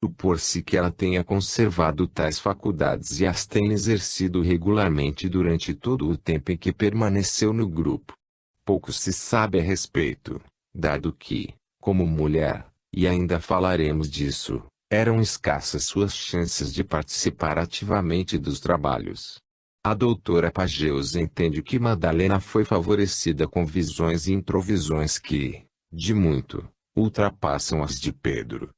Supor-se que ela tenha conservado tais faculdades e as tenha exercido regularmente durante todo o tempo em que permaneceu no grupo. Pouco se sabe a respeito, dado que, como mulher, e ainda falaremos disso, eram escassas suas chances de participar ativamente dos trabalhos. A doutora Pageus entende que Madalena foi favorecida com visões e introvisões que, de muito, ultrapassam as de Pedro.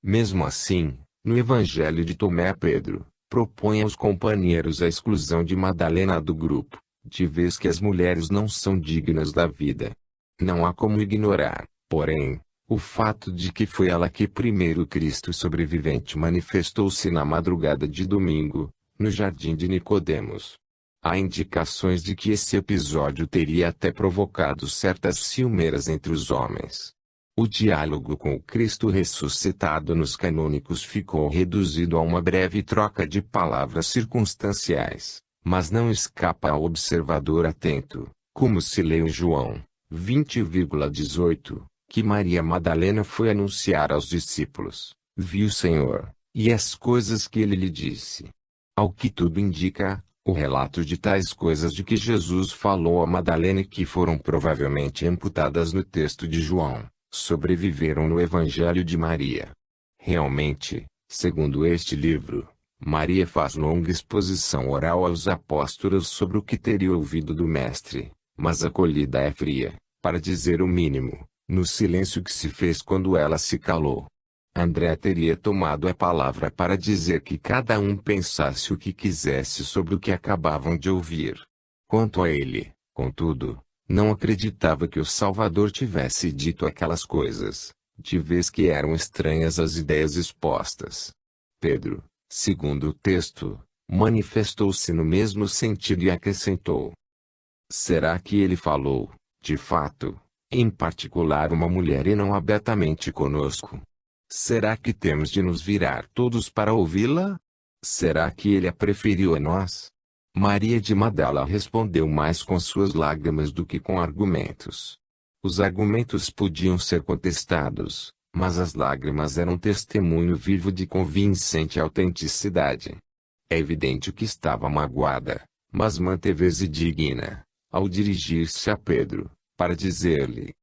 Mesmo assim, no Evangelho de Tomé Pedro, propõe aos companheiros a exclusão de Madalena do grupo, de vez que as mulheres não são dignas da vida. Não há como ignorar, porém, o fato de que foi ela que primeiro Cristo sobrevivente manifestou-se na madrugada de domingo, no jardim de Nicodemos. Há indicações de que esse episódio teria até provocado certas ciumeiras entre os homens. O diálogo com o Cristo ressuscitado nos canônicos ficou reduzido a uma breve troca de palavras circunstanciais, mas não escapa ao observador atento, como se lê em João 20,18, que Maria Madalena foi anunciar aos discípulos, viu o Senhor, e as coisas que ele lhe disse. Ao que tudo indica, o relato de tais coisas de que Jesus falou a Madalena e que foram provavelmente imputadas no texto de João, sobreviveram no Evangelho de Maria. Realmente, segundo este livro, Maria faz longa exposição oral aos apóstolos sobre o que teria ouvido do Mestre, mas a acolhida é fria, para dizer o mínimo, no silêncio que se fez quando ela se calou. André teria tomado a palavra para dizer que cada um pensasse o que quisesse sobre o que acabavam de ouvir. Quanto a ele, contudo, não acreditava que o Salvador tivesse dito aquelas coisas, de vez que eram estranhas as ideias expostas. Pedro, segundo o texto, manifestou-se no mesmo sentido e acrescentou: será que ele falou, de fato, em particular uma mulher e não abertamente conosco? Será que temos de nos virar todos para ouvi-la? Será que ele a preferiu a nós? Maria de Magdala respondeu mais com suas lágrimas do que com argumentos. Os argumentos podiam ser contestados, mas as lágrimas eram testemunho vivo de convincente autenticidade. É evidente que estava magoada, mas manteve-se digna, ao dirigir-se a Pedro, para dizer-lhe: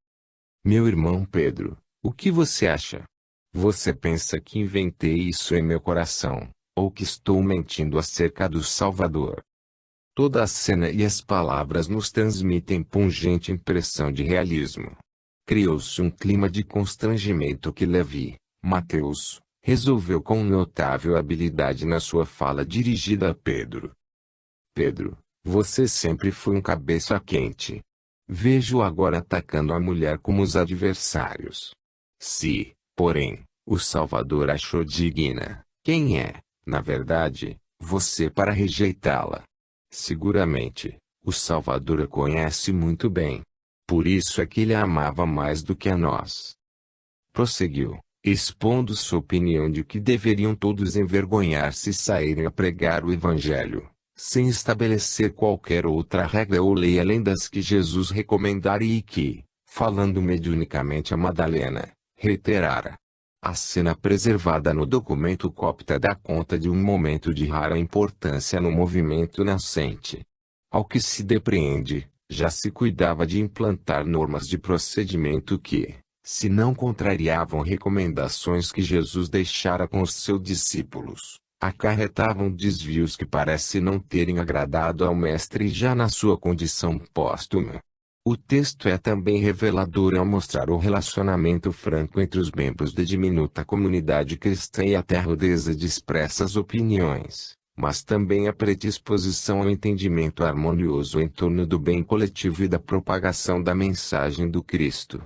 meu irmão Pedro, o que você acha? Você pensa que inventei isso em meu coração, ou que estou mentindo acerca do Salvador? Toda a cena e as palavras nos transmitem pungente impressão de realismo. Criou-se um clima de constrangimento que Levi, Mateus, resolveu com notável habilidade na sua fala dirigida a Pedro. Pedro, você sempre foi um cabeça quente. Vejo-o agora atacando a mulher como os adversários. Se, porém, o Salvador achou digna, quem é, na verdade, você para rejeitá-la? Seguramente, o Salvador a conhece muito bem. Por isso é que ele a amava mais do que a nós. Prosseguiu, expondo sua opinião de que deveriam todos envergonhar-se e saírem a pregar o Evangelho, sem estabelecer qualquer outra regra ou lei além das que Jesus recomendara e que, falando mediunicamente a Madalena, reiterara. A cena preservada no documento copta dá conta de um momento de rara importância no movimento nascente. Ao que se depreende, já se cuidava de implantar normas de procedimento que, se não contrariavam recomendações que Jesus deixara com os seus discípulos, acarretavam desvios que parece não terem agradado ao Mestre já na sua condição póstuma. O texto é também revelador ao mostrar o relacionamento franco entre os membros da diminuta comunidade cristã e até a rudeza de expressas opiniões, mas também a predisposição ao entendimento harmonioso em torno do bem coletivo e da propagação da mensagem do Cristo.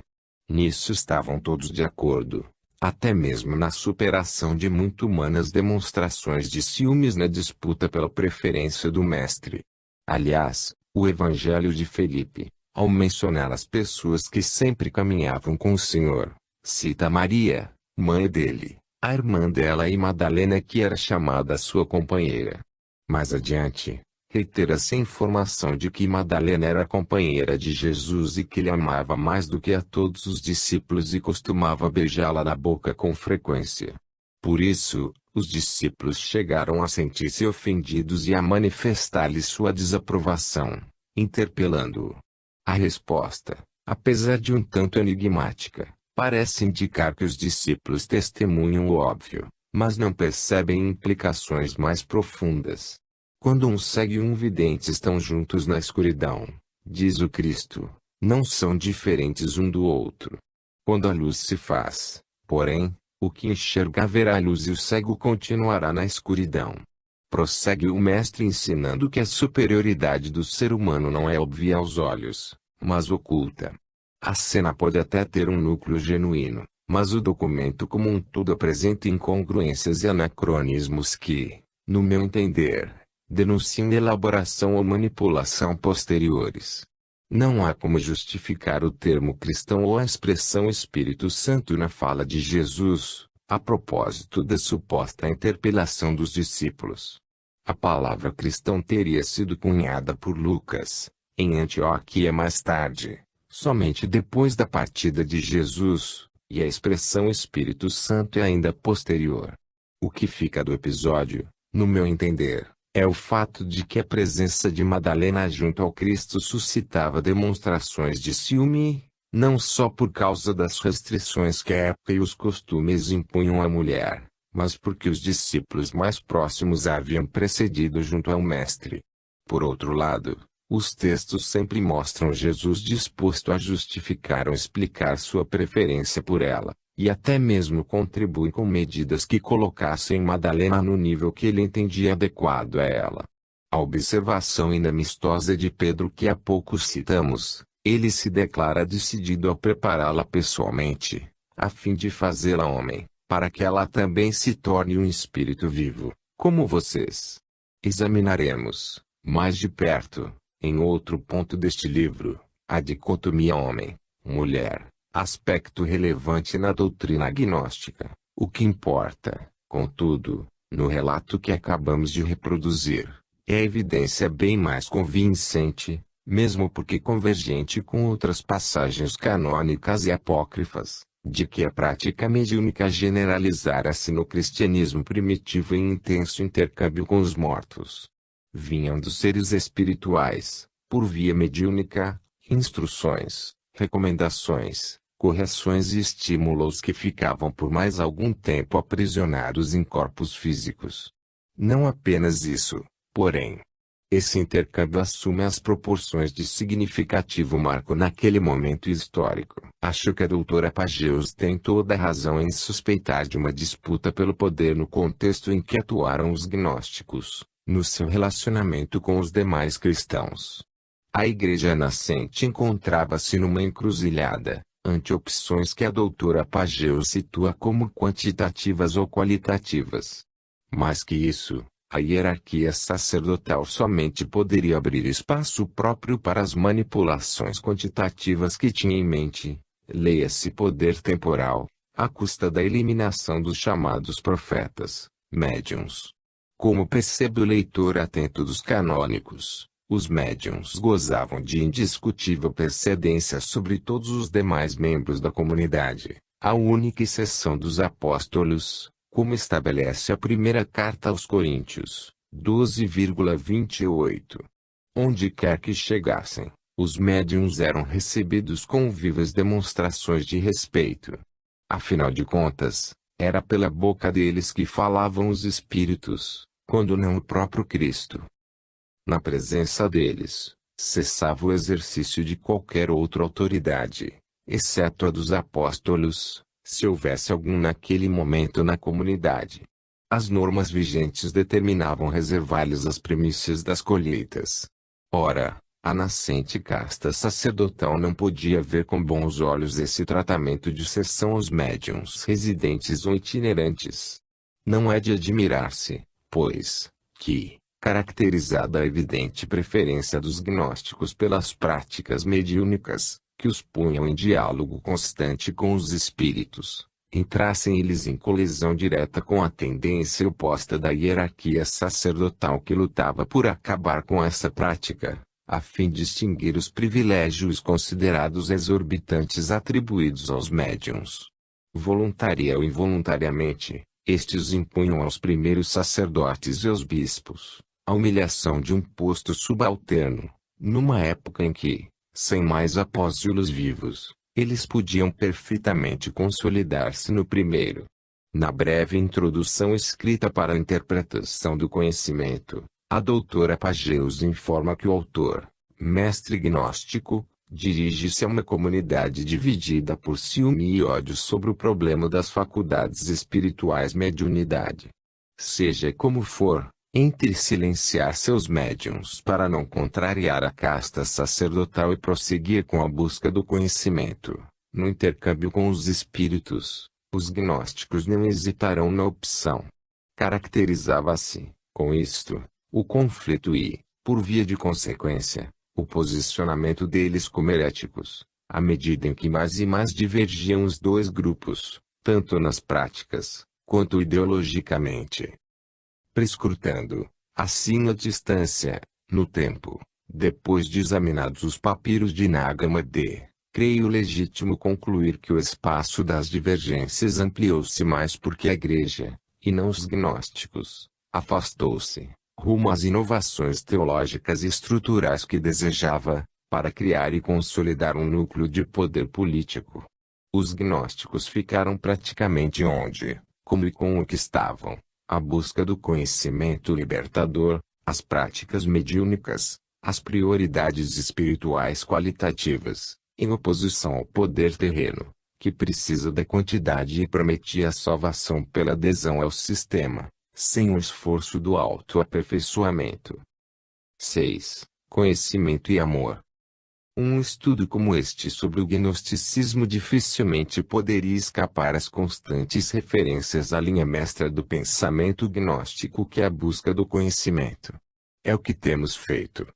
Nisso estavam todos de acordo, até mesmo na superação de muito humanas demonstrações de ciúmes na disputa pela preferência do Mestre. Aliás, o Evangelho de Felipe, ao mencionar as pessoas que sempre caminhavam com o Senhor, cita Maria, mãe dele, a irmã dela e Madalena que era chamada sua companheira. Mais adiante, reitera-se a informação de que Madalena era companheira de Jesus e que ele amava mais do que a todos os discípulos e costumava beijá-la na boca com frequência. Por isso, os discípulos chegaram a sentir-se ofendidos e a manifestar-lhe sua desaprovação, interpelando-o. A resposta, apesar de um tanto enigmática, parece indicar que os discípulos testemunham o óbvio, mas não percebem implicações mais profundas. Quando um cego e um vidente estão juntos na escuridão, diz o Cristo, não são diferentes um do outro. Quando a luz se faz, porém, o que enxerga verá a luz e o cego continuará na escuridão. Prossegue o mestre ensinando que a superioridade do ser humano não é óbvia aos olhos, mas oculta. A cena pode até ter um núcleo genuíno, mas o documento como um todo apresenta incongruências e anacronismos que, no meu entender, denunciam elaboração ou manipulação posteriores. Não há como justificar o termo cristão ou a expressão Espírito Santo na fala de Jesus, a propósito da suposta interpelação dos discípulos. A palavra cristão teria sido cunhada por Lucas, em Antioquia mais tarde, somente depois da partida de Jesus, e a expressão Espírito Santo é ainda posterior. O que fica do episódio, no meu entender, é o fato de que a presença de Madalena junto ao Cristo suscitava demonstrações de ciúme, não só por causa das restrições que a época e os costumes impunham à mulher, mas porque os discípulos mais próximos a haviam precedido junto ao Mestre. Por outro lado, os textos sempre mostram Jesus disposto a justificar ou explicar sua preferência por ela, e até mesmo contribui com medidas que colocassem Madalena no nível que ele entendia adequado a ela. A observação inamistosa de Pedro que há pouco citamos, ele se declara decidido a prepará-la pessoalmente, a fim de fazê-la homem, para que ela também se torne um espírito vivo, como vocês. Examinaremos, mais de perto, em outro ponto deste livro, a dicotomia homem-mulher. Aspecto relevante na doutrina agnóstica. O que importa, contudo, no relato que acabamos de reproduzir, é a evidência bem mais convincente, mesmo porque convergente com outras passagens canônicas e apócrifas, de que a prática mediúnica generalizara-se no cristianismo primitivo em intenso intercâmbio com os mortos. Vinham dos seres espirituais, por via mediúnica, instruções, recomendações, correções e estímulos que ficavam por mais algum tempo aprisionados em corpos físicos. Não apenas isso, porém. Esse intercâmbio assume as proporções de significativo marco naquele momento histórico. Acho que a doutora Pageus tem toda a razão em suspeitar de uma disputa pelo poder no contexto em que atuaram os gnósticos, no seu relacionamento com os demais cristãos. A Igreja nascente encontrava-se numa encruzilhada, ante opções que a doutora Pageus situa como quantitativas ou qualitativas. Mais que isso, a hierarquia sacerdotal somente poderia abrir espaço próprio para as manipulações quantitativas que tinha em mente, leia-se poder temporal, à custa da eliminação dos chamados profetas, médiuns. Como percebe o leitor atento dos canônicos, os médiuns gozavam de indiscutível precedência sobre todos os demais membros da comunidade, a única exceção dos apóstolos, como estabelece a primeira carta aos Coríntios, 12,28. Onde quer que chegassem, os médiuns eram recebidos com vivas demonstrações de respeito. Afinal de contas, era pela boca deles que falavam os espíritos, quando não o próprio Cristo. Na presença deles, cessava o exercício de qualquer outra autoridade, exceto a dos apóstolos, se houvesse algum naquele momento na comunidade. As normas vigentes determinavam reservar-lhes as primícias das colheitas. Ora, a nascente casta sacerdotal não podia ver com bons olhos esse tratamento de cessão aos médiuns residentes ou itinerantes. Não é de admirar-se, pois, que, caracterizada a evidente preferência dos gnósticos pelas práticas mediúnicas, que os punham em diálogo constante com os espíritos, entrassem eles em colisão direta com a tendência oposta da hierarquia sacerdotal que lutava por acabar com essa prática, a fim de extinguir os privilégios considerados exorbitantes atribuídos aos médiuns. Voluntaria ou involuntariamente, Estes impunham aos primeiros sacerdotes e aos bispos a humilhação de um posto subalterno, numa época em que, sem mais apóstolos vivos, eles podiam perfeitamente consolidar-se no primeiro. Na breve introdução escrita para a interpretação do conhecimento, a doutora Pageus informa que o autor, mestre gnóstico, dirige-se a uma comunidade dividida por ciúme e ódio sobre o problema das faculdades espirituais mediunidade. Seja como for, entre silenciar seus médiuns para não contrariar a casta sacerdotal e prosseguir com a busca do conhecimento, no intercâmbio com os espíritos, os gnósticos não hesitarão na opção. Caracterizava-se, com isto, o conflito e, por via de consequência, o posicionamento deles como heréticos, à medida em que mais e mais divergiam os dois grupos, tanto nas práticas, quanto ideologicamente. Prescrutando, assim à distância, no tempo, depois de examinados os papiros de Nag Hammadi, creio legítimo concluir que o espaço das divergências ampliou-se mais porque a Igreja, e não os gnósticos, afastou-se, rumo às inovações teológicas e estruturais que desejava, para criar e consolidar um núcleo de poder político. Os gnósticos ficaram praticamente onde, como e com o que estavam. A busca do conhecimento libertador, as práticas mediúnicas, as prioridades espirituais qualitativas, em oposição ao poder terreno, que precisa da quantidade e prometia a salvação pela adesão ao sistema, sem o esforço do autoaperfeiçoamento. 6. Conhecimento e amor. Um estudo como este sobre o gnosticismo dificilmente poderia escapar às constantes referências à linha mestra do pensamento gnóstico que é a busca do conhecimento. É o que temos feito.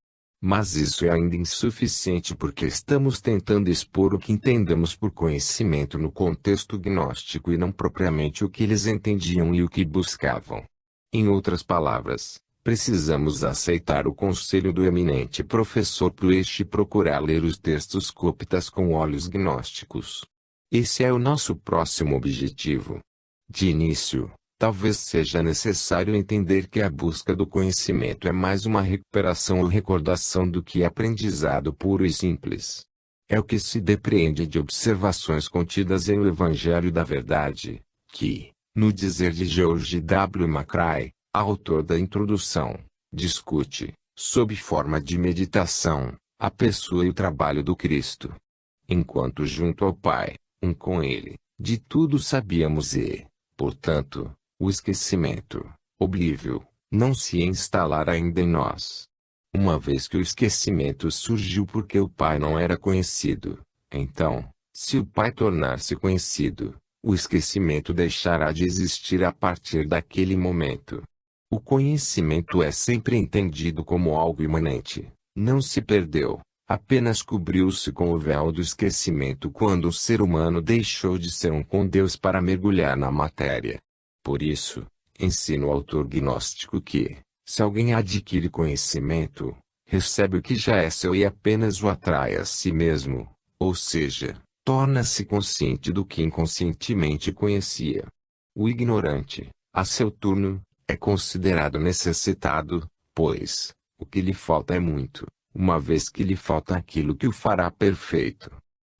Mas isso é ainda insuficiente porque estamos tentando expor o que entendemos por conhecimento no contexto gnóstico e não propriamente o que eles entendiam e o que buscavam. Em outras palavras, precisamos aceitar o conselho do eminente professor Pruest e procurar ler os textos coptas com olhos gnósticos. Esse é o nosso próximo objetivo. De início, talvez seja necessário entender que a busca do conhecimento é mais uma recuperação ou recordação do que aprendizado puro e simples. É o que se depreende de observações contidas em O Evangelho da Verdade, que, no dizer de George W. Mackay, autor da introdução, discute, sob forma de meditação, a pessoa e o trabalho do Cristo. Enquanto junto ao Pai, um com Ele, de tudo sabíamos e, portanto, o esquecimento, oblívio, não se instalar ainda em nós. Uma vez que o esquecimento surgiu porque o Pai não era conhecido, então, se o Pai tornar-se conhecido, o esquecimento deixará de existir a partir daquele momento. O conhecimento é sempre entendido como algo imanente, não se perdeu, apenas cobriu-se com o véu do esquecimento quando o ser humano deixou de ser um com Deus para mergulhar na matéria. Por isso, ensina o autor gnóstico que, se alguém adquire conhecimento, recebe o que já é seu e apenas o atrai a si mesmo, ou seja, torna-se consciente do que inconscientemente conhecia. O ignorante, a seu turno, é considerado necessitado, pois, o que lhe falta é muito, uma vez que lhe falta aquilo que o fará perfeito.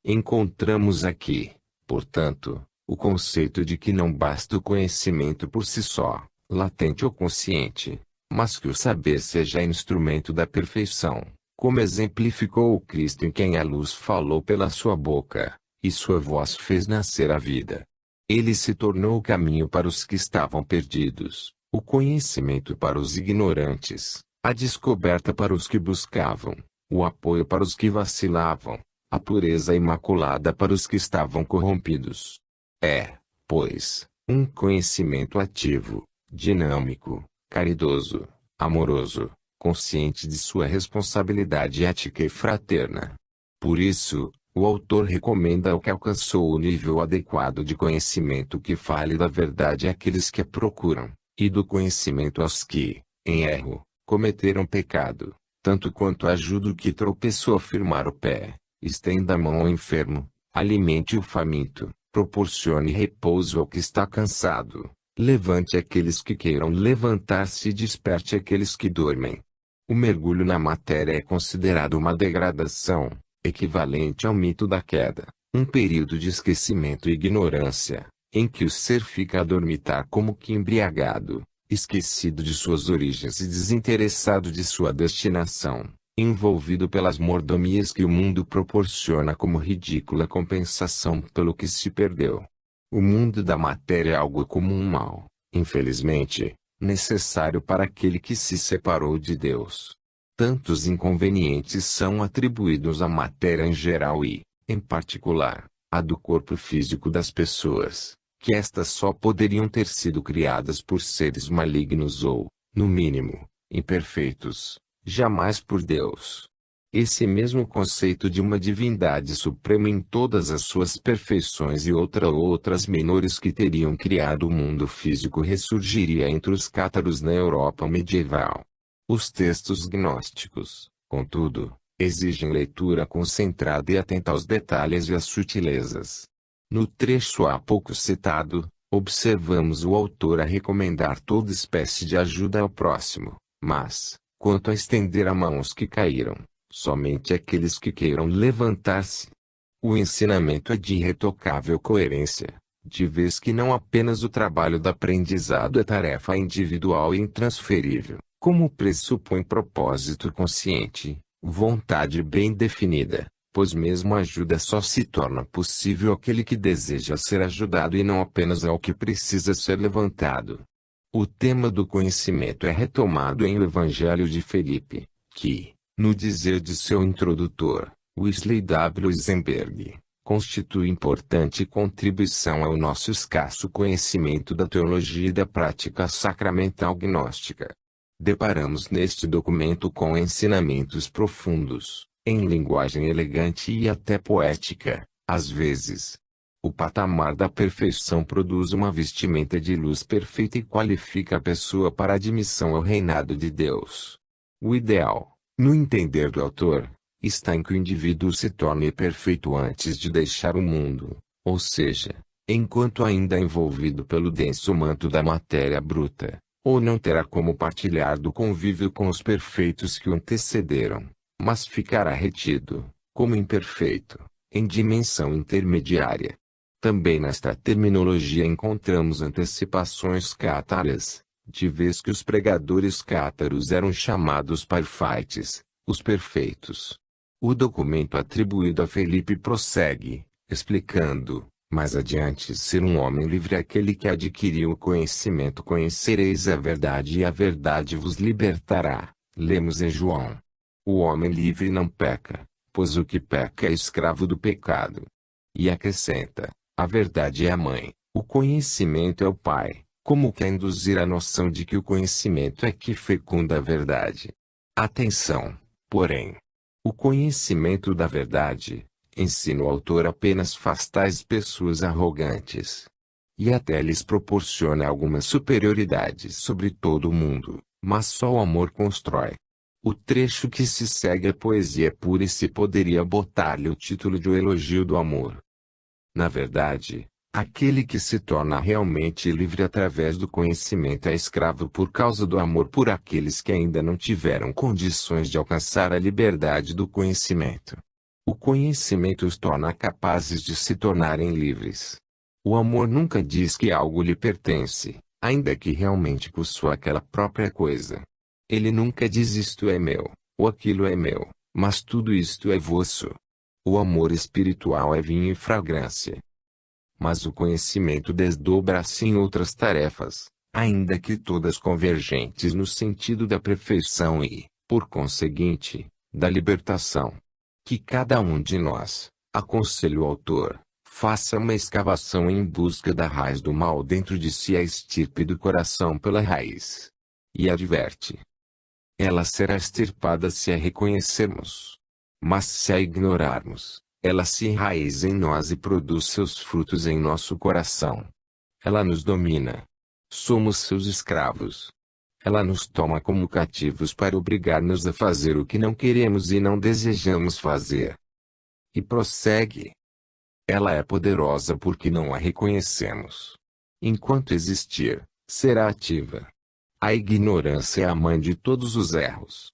Encontramos aqui, portanto, o conceito de que não basta o conhecimento por si só, latente ou consciente, mas que o saber seja instrumento da perfeição, como exemplificou o Cristo em quem a luz falou pela sua boca, e sua voz fez nascer a vida. Ele se tornou o caminho para os que estavam perdidos, o conhecimento para os ignorantes, a descoberta para os que buscavam, o apoio para os que vacilavam, a pureza imaculada para os que estavam corrompidos. É, pois, um conhecimento ativo, dinâmico, caridoso, amoroso, consciente de sua responsabilidade ética e fraterna. Por isso, o autor recomenda ao que alcançou o nível adequado de conhecimento que fale da verdade àqueles que a procuram, e do conhecimento aos que, em erro, cometeram pecado, tanto quanto ajude o que tropeçou a firmar o pé, estenda a mão ao enfermo, alimente o faminto, proporcione repouso ao que está cansado, Levante aqueles que queiram levantar-se e desperte aqueles que dormem. O mergulho na matéria é considerado uma degradação, equivalente ao mito da queda, um período de esquecimento e ignorância, em que o ser fica a dormitar como que embriagado, esquecido de suas origens e desinteressado de sua destinação, envolvido pelas mordomias que o mundo proporciona como ridícula compensação pelo que se perdeu. O mundo da matéria é algo como um mal, infelizmente, necessário para aquele que se separou de Deus. Tantos inconvenientes são atribuídos à matéria em geral e, em particular, à do corpo físico das pessoas, que estas só poderiam ter sido criadas por seres malignos ou, no mínimo, imperfeitos, jamais por Deus. Esse mesmo conceito de uma divindade suprema em todas as suas perfeições e outras menores que teriam criado o mundo físico ressurgiria entre os cátaros na Europa medieval. Os textos gnósticos, contudo, exigem leitura concentrada e atenta aos detalhes e às sutilezas. No trecho há pouco citado, observamos o autor a recomendar toda espécie de ajuda ao próximo, mas, quanto a estender a mão aos que caíram, somente aqueles que queiram levantar-se. O ensinamento é de irretocável coerência, de vez que não apenas o trabalho do aprendizado é tarefa individual e intransferível, como pressupõe propósito consciente, vontade bem definida, pois mesmo a ajuda só se torna possível àquele que deseja ser ajudado e não apenas ao que precisa ser levantado. O tema do conhecimento é retomado em O Evangelho de Felipe, que, no dizer de seu introdutor, Wesley W. Eisenberg, constitui importante contribuição ao nosso escasso conhecimento da teologia e da prática sacramental gnóstica. Deparamos neste documento com ensinamentos profundos, em linguagem elegante e até poética, às vezes. O patamar da perfeição produz uma vestimenta de luz perfeita e qualifica a pessoa para a admissão ao reinado de Deus. O ideal, no entender do autor, está em que o indivíduo se torne perfeito antes de deixar o mundo, ou seja, enquanto ainda envolvido pelo denso manto da matéria bruta, ou não terá como partilhar do convívio com os perfeitos que o antecederam, mas ficará retido, como imperfeito, em dimensão intermediária. Também nesta terminologia encontramos antecipações cátaras, de vez que os pregadores cátaros eram chamados parfaites, os perfeitos. O documento atribuído a Felipe prossegue, explicando, mais adiante, ser um homem livre aquele que adquiriu o conhecimento. Conhecereis a verdade e a verdade vos libertará. Lemos em João. O homem livre não peca, pois o que peca é escravo do pecado. E acrescenta, a verdade é a mãe, o conhecimento é o pai, como quer induzir a noção de que o conhecimento é que fecunda a verdade. Atenção, porém! O conhecimento da verdade, ensina o autor, apenas faz tais pessoas arrogantes. E até lhes proporciona alguma superioridade sobre todo o mundo, mas só o amor constrói. O trecho que se segue é poesia pura e se poderia botar-lhe o título de O Elogio do Amor. Na verdade, aquele que se torna realmente livre através do conhecimento é escravo por causa do amor por aqueles que ainda não tiveram condições de alcançar a liberdade do conhecimento. O conhecimento os torna capazes de se tornarem livres. O amor nunca diz que algo lhe pertence, ainda que realmente possua aquela própria coisa. Ele nunca diz isto é meu, ou aquilo é meu, mas tudo isto é vosso. O amor espiritual é vinho e fragrância. Mas o conhecimento desdobra-se em outras tarefas, ainda que todas convergentes no sentido da perfeição e, por conseguinte, da libertação. Que cada um de nós, aconselha o autor, faça uma escavação em busca da raiz do mal dentro de si, a estirpe do coração pela raiz. E adverte. Ela será extirpada se a reconhecermos. Mas se a ignorarmos, ela se enraiza em nós e produz seus frutos em nosso coração. Ela nos domina. Somos seus escravos. Ela nos toma como cativos para obrigar-nos a fazer o que não queremos e não desejamos fazer. E prossegue. Ela é poderosa porque não a reconhecemos. Enquanto existir, será ativa. A ignorância é a mãe de todos os erros.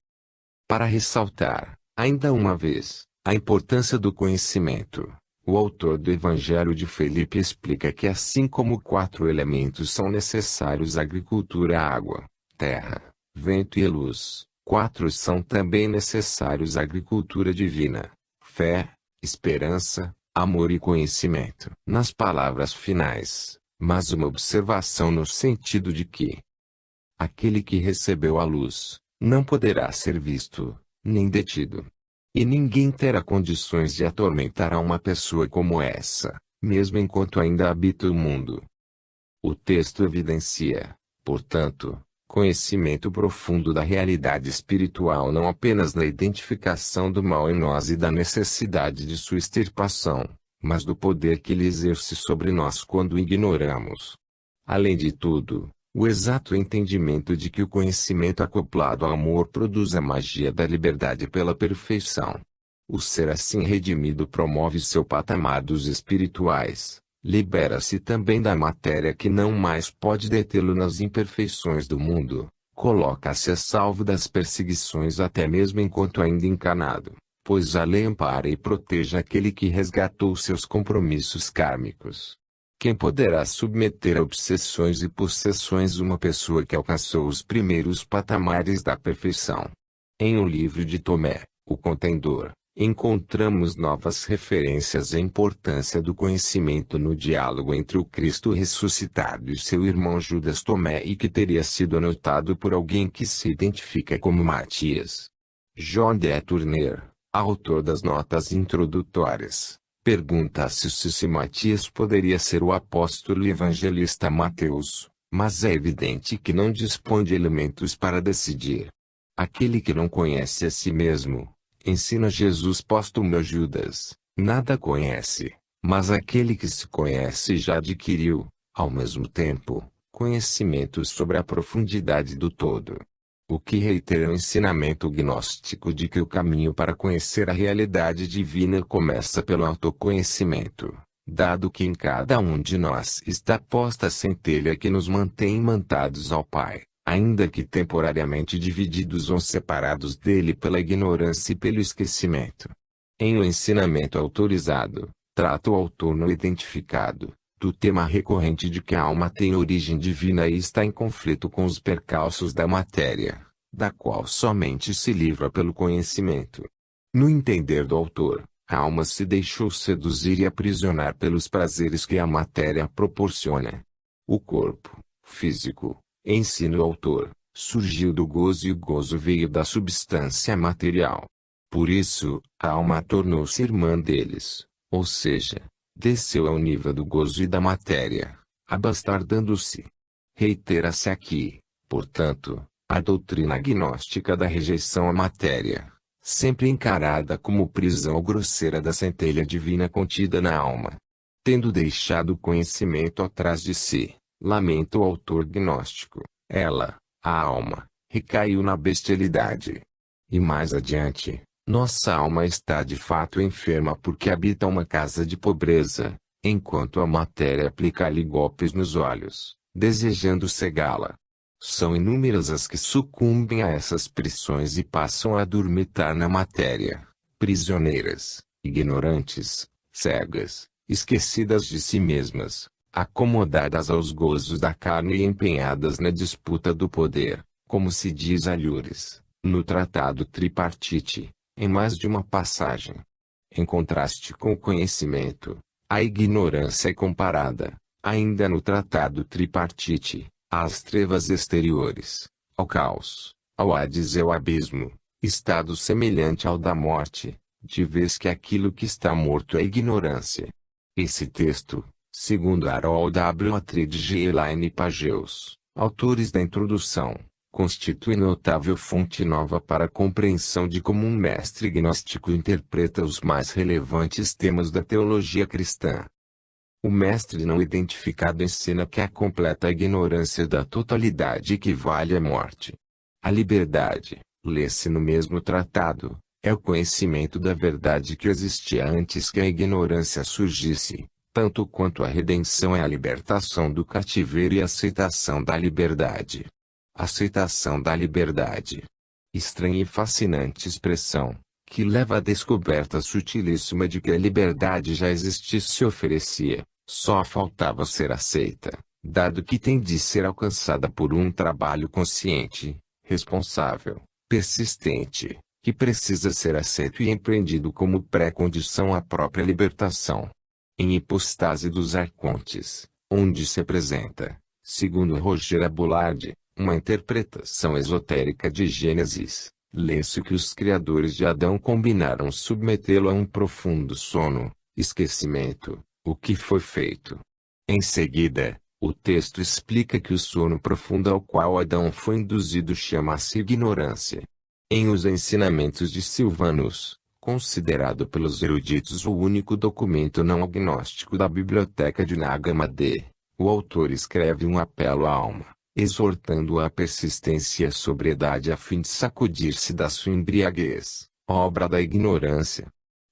Para ressaltar, ainda uma vez, a importância do conhecimento, o autor do Evangelho de Felipe explica que assim como 4 elementos são necessários à agricultura: água, terra, vento e luz, 4 são também necessários à agricultura divina: fé, esperança, amor e conhecimento. Nas palavras finais, mas uma observação no sentido de que aquele que recebeu a luz, não poderá ser visto, nem detido. E ninguém terá condições de atormentar a uma pessoa como essa, mesmo enquanto ainda habita o mundo. O texto evidencia, portanto, conhecimento profundo da realidade espiritual não apenas na identificação do mal em nós e da necessidade de sua extirpação, mas do poder que ele exerce sobre nós quando o ignoramos. Além de tudo, o exato entendimento de que o conhecimento acoplado ao amor produz a magia da liberdade pela perfeição. O ser assim redimido promove seu patamar dos espirituais, libera-se também da matéria que não mais pode detê-lo nas imperfeições do mundo, coloca-se a salvo das perseguições até mesmo enquanto ainda encarnado, pois a lei ampara e protege aquele que resgatou seus compromissos kármicos. Quem poderá submeter a obsessões e possessões uma pessoa que alcançou os primeiros patamares da perfeição? Em O Livro de Tomé, o Contendor, encontramos novas referências à importância do conhecimento no diálogo entre o Cristo ressuscitado e seu irmão Judas Tomé, e que teria sido anotado por alguém que se identifica como Matias. John D. Turner, autor das notas introdutórias, pergunta-se se Matias poderia ser o apóstolo e evangelista Mateus, mas é evidente que não dispõe de elementos para decidir. Aquele que não conhece a si mesmo, ensina Jesus póstumo a Judas, nada conhece, mas aquele que se conhece já adquiriu, ao mesmo tempo, conhecimento sobre a profundidade do todo. O que reitera o ensinamento gnóstico de que o caminho para conhecer a realidade divina começa pelo autoconhecimento, dado que em cada um de nós está posta a centelha que nos mantém imantados ao Pai, ainda que temporariamente divididos ou separados dele pela ignorância e pelo esquecimento. Em O Ensinamento Autorizado, trata o autor não identificado do tema recorrente de que a alma tem origem divina e está em conflito com os percalços da matéria, da qual somente se livra pelo conhecimento. No entender do autor, a alma se deixou seduzir e aprisionar pelos prazeres que a matéria proporciona. O corpo, físico, ensina o autor, surgiu do gozo e o gozo veio da substância material. Por isso, a alma tornou-se irmã deles, ou seja, desceu ao nível do gozo e da matéria, abastardando-se. Reitera-se aqui, portanto, a doutrina gnóstica da rejeição à matéria, sempre encarada como prisão grosseira da centelha divina contida na alma. Tendo deixado o conhecimento atrás de si, lamenta o autor gnóstico, ela, a alma, recaiu na bestialidade. E mais adiante, nossa alma está de fato enferma porque habita uma casa de pobreza, enquanto a matéria aplica-lhe golpes nos olhos, desejando cegá-la. São inúmeras as que sucumbem a essas prisões e passam a dormitar na matéria, prisioneiras, ignorantes, cegas, esquecidas de si mesmas, acomodadas aos gozos da carne e empenhadas na disputa do poder, como se diz a Lures, no Tratado Tripartite, em mais de uma passagem. Em contraste com o conhecimento, a ignorância é comparada, ainda no Tratado Tripartite, às trevas exteriores, ao caos, ao Hades e ao abismo, estado semelhante ao da morte, de vez que aquilo que está morto é ignorância. Esse texto, segundo Harold W. Attridge e Elaine Pageus, autores da introdução, constitui notável fonte nova para a compreensão de como um mestre gnóstico interpreta os mais relevantes temas da teologia cristã. O mestre não identificado ensina que a completa ignorância da totalidade equivale à morte. A liberdade, lê-se no mesmo tratado, é o conhecimento da verdade que existia antes que a ignorância surgisse. tanto quanto a redenção é a libertação do cativeiro e a aceitação da liberdade. Aceitação da liberdade. Estranha e fascinante expressão, que leva à descoberta sutilíssima de que a liberdade já existisse e se oferecia, só faltava ser aceita, dado que tem de ser alcançada por um trabalho consciente, responsável, persistente, que precisa ser aceito e empreendido como pré-condição à própria libertação. Em Hipostase dos Arcontes, onde se apresenta, segundo Roger Abulard, uma interpretação esotérica de Gênesis, lê-se que os criadores de Adão combinaram submetê-lo a um profundo sono, esquecimento, o que foi feito. Em seguida, o texto explica que o sono profundo ao qual Adão foi induzido chama-se ignorância. Em Os Ensinamentos de Silvanus, considerado pelos eruditos o único documento não agnóstico da biblioteca de Nag Hammadi, o autor escreve um apelo à alma, exortando-a à persistência e à sobriedade a fim de sacudir-se da sua embriaguez, obra da ignorância.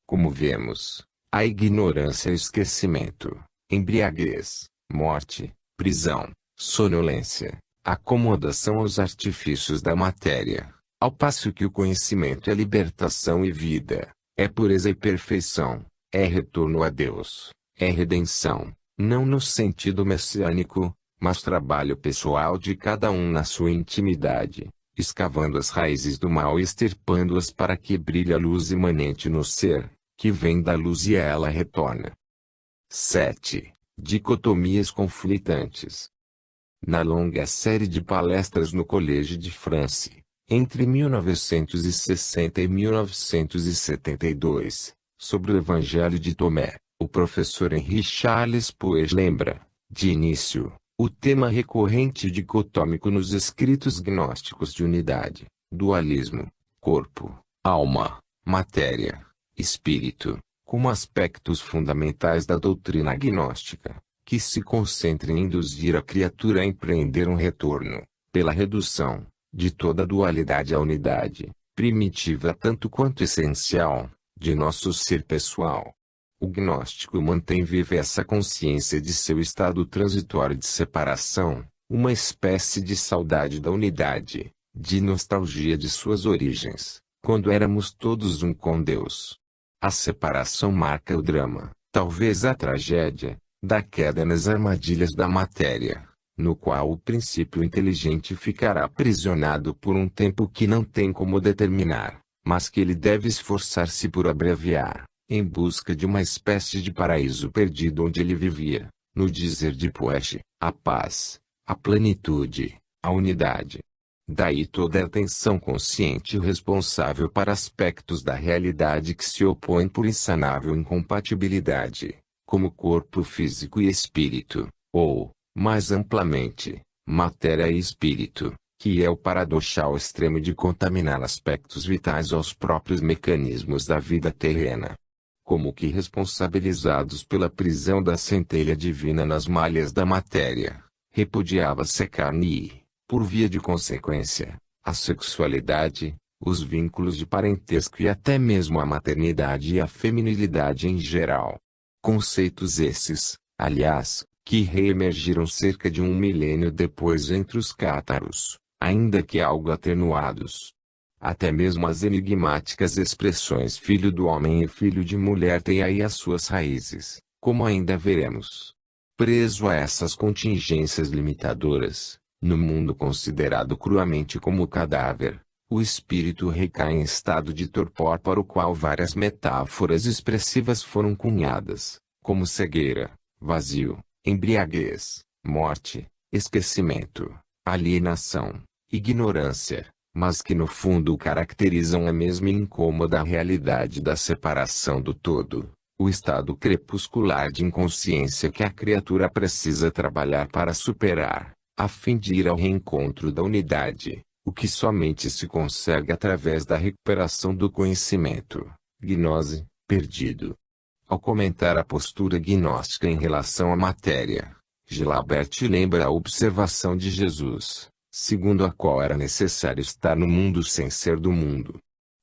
Como vemos, a ignorância é esquecimento, embriaguez, morte, prisão, sonolência, acomodação aos artifícios da matéria, ao passo que o conhecimento é libertação e vida, é pureza e perfeição, é retorno a Deus, é redenção, não no sentido messiânico, mas trabalho pessoal de cada um na sua intimidade, escavando as raízes do mal e extirpando-as para que brilhe a luz imanente no ser, que vem da luz e a ela retorna. 7. Dicotomias conflitantes. Na longa série de palestras no Collège de France, entre 1960 e 1972, sobre o Evangelho de Tomé, o professor Henri Charles Puech lembra, de início, o tema recorrente dicotômico nos escritos gnósticos de unidade, dualismo, corpo, alma, matéria, espírito, como aspectos fundamentais da doutrina gnóstica, que se concentra em induzir a criatura a empreender um retorno, pela redução, de toda a dualidade à unidade, primitiva tanto quanto essencial, de nosso ser pessoal. O gnóstico mantém viva essa consciência de seu estado transitório de separação, uma espécie de saudade da unidade, de nostalgia de suas origens, quando éramos todos um com Deus. A separação marca o drama, talvez a tragédia, da queda nas armadilhas da matéria, no qual o princípio inteligente ficará aprisionado por um tempo que não tem como determinar, mas que ele deve esforçar-se por abreviar, em busca de uma espécie de paraíso perdido onde ele vivia, no dizer de Puech, a paz, a plenitude, a unidade. Daí toda a atenção consciente e responsável para aspectos da realidade que se opõem por insanável incompatibilidade, como corpo físico e espírito, ou, mais amplamente, matéria e espírito, que é o paradoxal extremo de contaminar aspectos vitais aos próprios mecanismos da vida terrena. Como que responsabilizados pela prisão da centelha divina nas malhas da matéria, repudiava-se a carne e, por via de consequência, a sexualidade, os vínculos de parentesco e até mesmo a maternidade e a feminilidade em geral. Conceitos esses, aliás, que reemergiram cerca de um milênio depois entre os cátaros, ainda que algo atenuados. Até mesmo as enigmáticas expressões filho do homem e filho de mulher têm aí as suas raízes, como ainda veremos. Preso a essas contingências limitadoras, no mundo considerado cruamente como cadáver, o espírito recai em estado de torpor para o qual várias metáforas expressivas foram cunhadas, como cegueira, vazio, embriaguez, morte, esquecimento, alienação, ignorância, mas que no fundo caracterizam a mesma incômoda realidade da separação do todo, o estado crepuscular de inconsciência que a criatura precisa trabalhar para superar, a fim de ir ao reencontro da unidade, o que somente se consegue através da recuperação do conhecimento, gnose, perdido. Ao comentar a postura gnóstica em relação à matéria, Gilabert lembra a observação de Jesus, segundo a qual era necessário estar no mundo sem ser do mundo.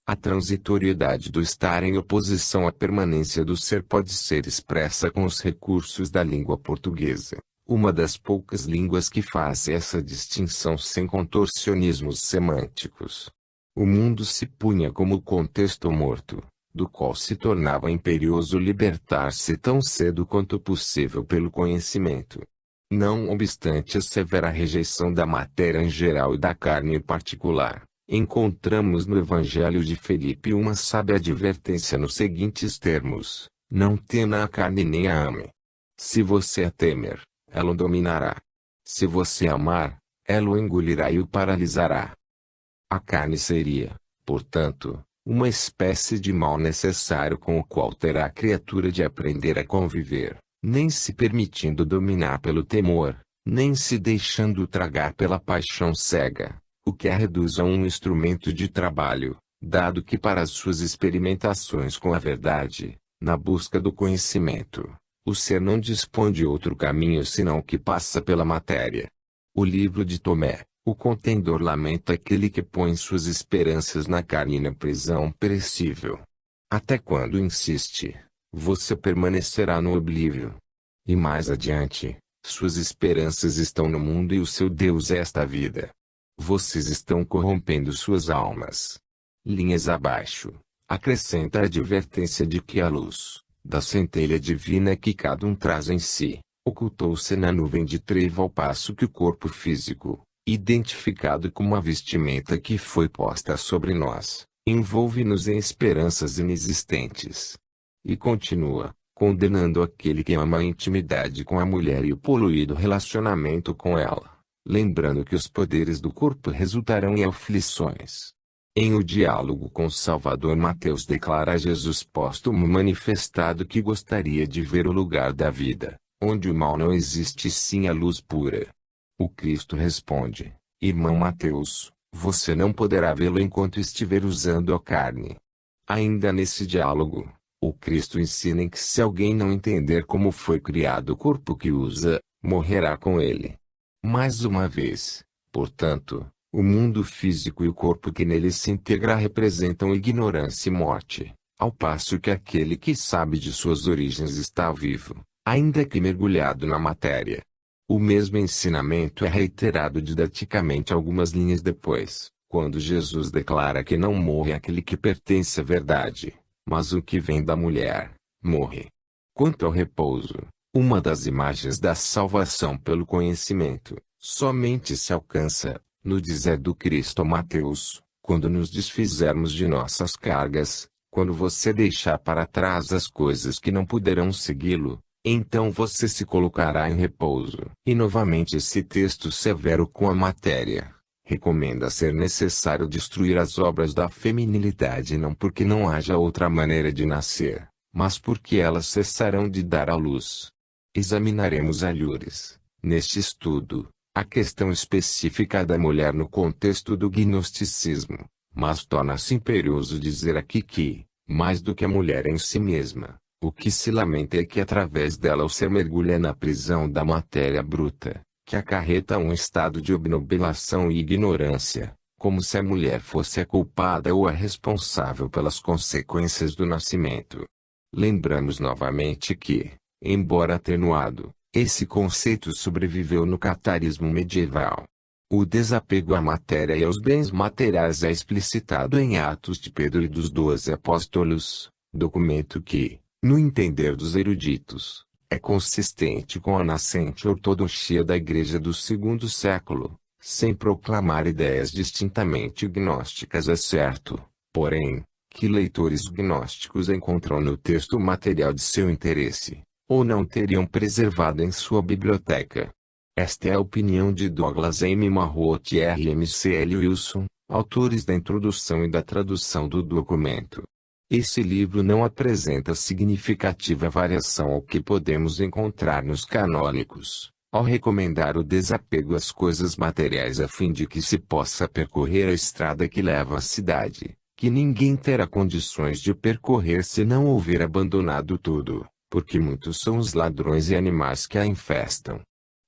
A transitoriedade do estar em oposição à permanência do ser pode ser expressa com os recursos da língua portuguesa, uma das poucas línguas que faz essa distinção sem contorcionismos semânticos. O mundo se punha como contexto morto, do qual se tornava imperioso libertar-se tão cedo quanto possível pelo conhecimento. Não obstante a severa rejeição da matéria em geral e da carne em particular, encontramos no Evangelho de Felipe uma sábia advertência nos seguintes termos: não tema a carne nem a ame. Se você a temer, ela o dominará. Se você amar, ela o engolirá e o paralisará. A carne seria, portanto, uma espécie de mal necessário com o qual terá a criatura de aprender a conviver, nem se permitindo dominar pelo temor, nem se deixando tragar pela paixão cega, o que a reduz a um instrumento de trabalho, dado que para as suas experimentações com a verdade, na busca do conhecimento, o ser não dispõe de outro caminho senão o que passa pela matéria. O livro de Tomé, o contendor, lamenta aquele que põe suas esperanças na carne e na prisão perecível. Até quando insiste, você permanecerá no oblívio. E mais adiante, suas esperanças estão no mundo e o seu Deus é esta vida. Vocês estão corrompendo suas almas. Linhas abaixo, acrescenta a advertência de que a luz, da centelha divina que cada um traz em si, ocultou-se na nuvem de trevo ao passo que o corpo físico, identificado como a vestimenta que foi posta sobre nós, envolve-nos em esperanças inexistentes. E continua, condenando aquele que ama a intimidade com a mulher e o poluído relacionamento com ela, lembrando que os poderes do corpo resultarão em aflições. Em O Diálogo com o Salvador, Mateus declara a Jesus póstumo manifestado que gostaria de ver o lugar da vida, onde o mal não existe sim a luz pura. O Cristo responde: irmão Mateus, você não poderá vê-lo enquanto estiver usando a carne. Ainda nesse diálogo, o Cristo ensina em que se alguém não entender como foi criado o corpo que usa, morrerá com ele. Mais uma vez, portanto, o mundo físico e o corpo que nele se integra representam ignorância e morte, ao passo que aquele que sabe de suas origens está vivo, ainda que mergulhado na matéria. O mesmo ensinamento é reiterado didaticamente algumas linhas depois, quando Jesus declara que não morre aquele que pertence à verdade, mas o que vem da mulher, morre. Quanto ao repouso, uma das imagens da salvação pelo conhecimento, somente se alcança, no dizer do Cristo a Mateus, quando nos desfizermos de nossas cargas, quando você deixar para trás as coisas que não poderão segui-lo, então você se colocará em repouso. E novamente esse texto severo com a matéria, recomenda ser necessário destruir as obras da feminilidade não porque não haja outra maneira de nascer, mas porque elas cessarão de dar à luz. Examinaremos alhures, neste estudo, a questão específica da mulher no contexto do gnosticismo, mas torna-se imperioso dizer aqui que, mais do que a mulher em si mesma, o que se lamenta é que através dela o ser mergulha na prisão da matéria bruta, que acarreta um estado de obnubilação e ignorância, como se a mulher fosse a culpada ou a responsável pelas consequências do nascimento. Lembramos novamente que, embora atenuado, esse conceito sobreviveu no catarismo medieval. O desapego à matéria e aos bens materiais é explicitado em Atos de Pedro e dos 12 Apóstolos, documento que, no entender dos eruditos, é consistente com a nascente ortodoxia da Igreja do segundo século, sem proclamar ideias distintamente gnósticas. É certo, porém, que leitores gnósticos encontram no texto material de seu interesse, ou não teriam preservado em sua biblioteca. Esta é a opinião de Douglas M. Marrott e R. M. C. L. Wilson, autores da introdução e da tradução do documento. Esse livro não apresenta significativa variação ao que podemos encontrar nos canônicos, ao recomendar o desapego às coisas materiais a fim de que se possa percorrer a estrada que leva à cidade, que ninguém terá condições de percorrer se não houver abandonado tudo, porque muitos são os ladrões e animais que a infestam.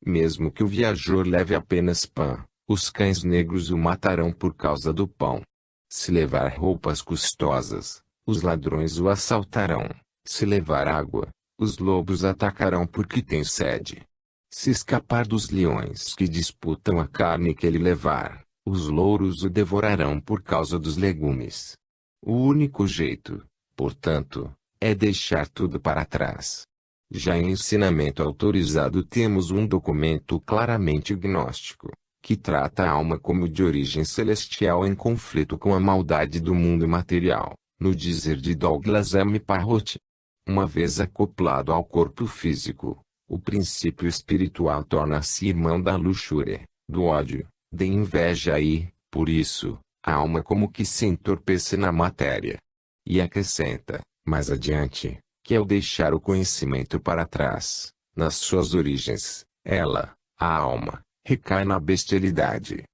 Mesmo que o viajor leve apenas pão, os cães negros o matarão por causa do pão. Se levar roupas custosas, os ladrões o assaltarão. Se levar água, os lobos atacarão porque tem sede. Se escapar dos leões que disputam a carne que ele levar, os louros o devorarão por causa dos legumes. O único jeito, portanto, é deixar tudo para trás. Já em ensinamento autorizado temos um documento claramente gnóstico, que trata a alma como de origem celestial em conflito com a maldade do mundo material, no dizer de Douglas M. Parrott. Uma vez acoplado ao corpo físico, o princípio espiritual torna-se irmão da luxúria, do ódio, da inveja e, por isso, a alma como que se entorpece na matéria. E acrescenta, mais adiante, que ao deixar o conhecimento para trás, nas suas origens, ela, a alma, recai na bestialidade.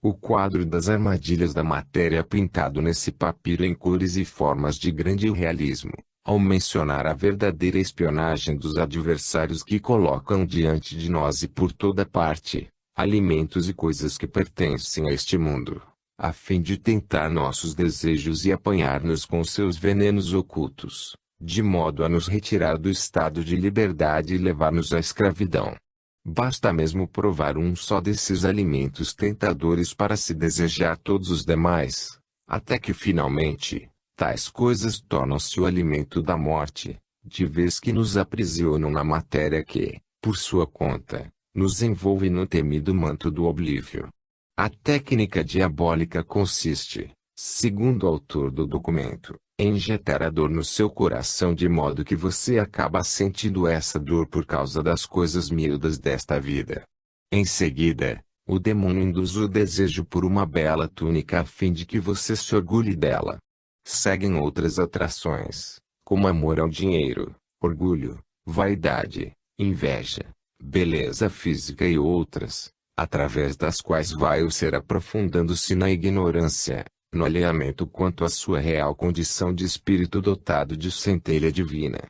O quadro das armadilhas da matéria pintado nesse papiro em cores e formas de grande realismo, ao mencionar a verdadeira espionagem dos adversários que colocam diante de nós e por toda parte, alimentos e coisas que pertencem a este mundo, a fim de tentar nossos desejos e apanhar-nos com seus venenos ocultos, de modo a nos retirar do estado de liberdade e levar-nos à escravidão. Basta mesmo provar um só desses alimentos tentadores para se desejar todos os demais, até que finalmente, tais coisas tornam-se o alimento da morte, de vez que nos aprisionam na matéria que, por sua conta, nos envolve no temido manto do oblívio. A técnica diabólica consiste, segundo o autor do documento, em injetar a dor no seu coração de modo que você acaba sentindo essa dor por causa das coisas miúdas desta vida. Em seguida, o demônio induz o desejo por uma bela túnica a fim de que você se orgulhe dela. Seguem outras atrações, como amor ao dinheiro, orgulho, vaidade, inveja, beleza física e outras, através das quais vai o ser aprofundando-se na ignorância, no alheamento quanto à sua real condição de espírito dotado de centelha divina.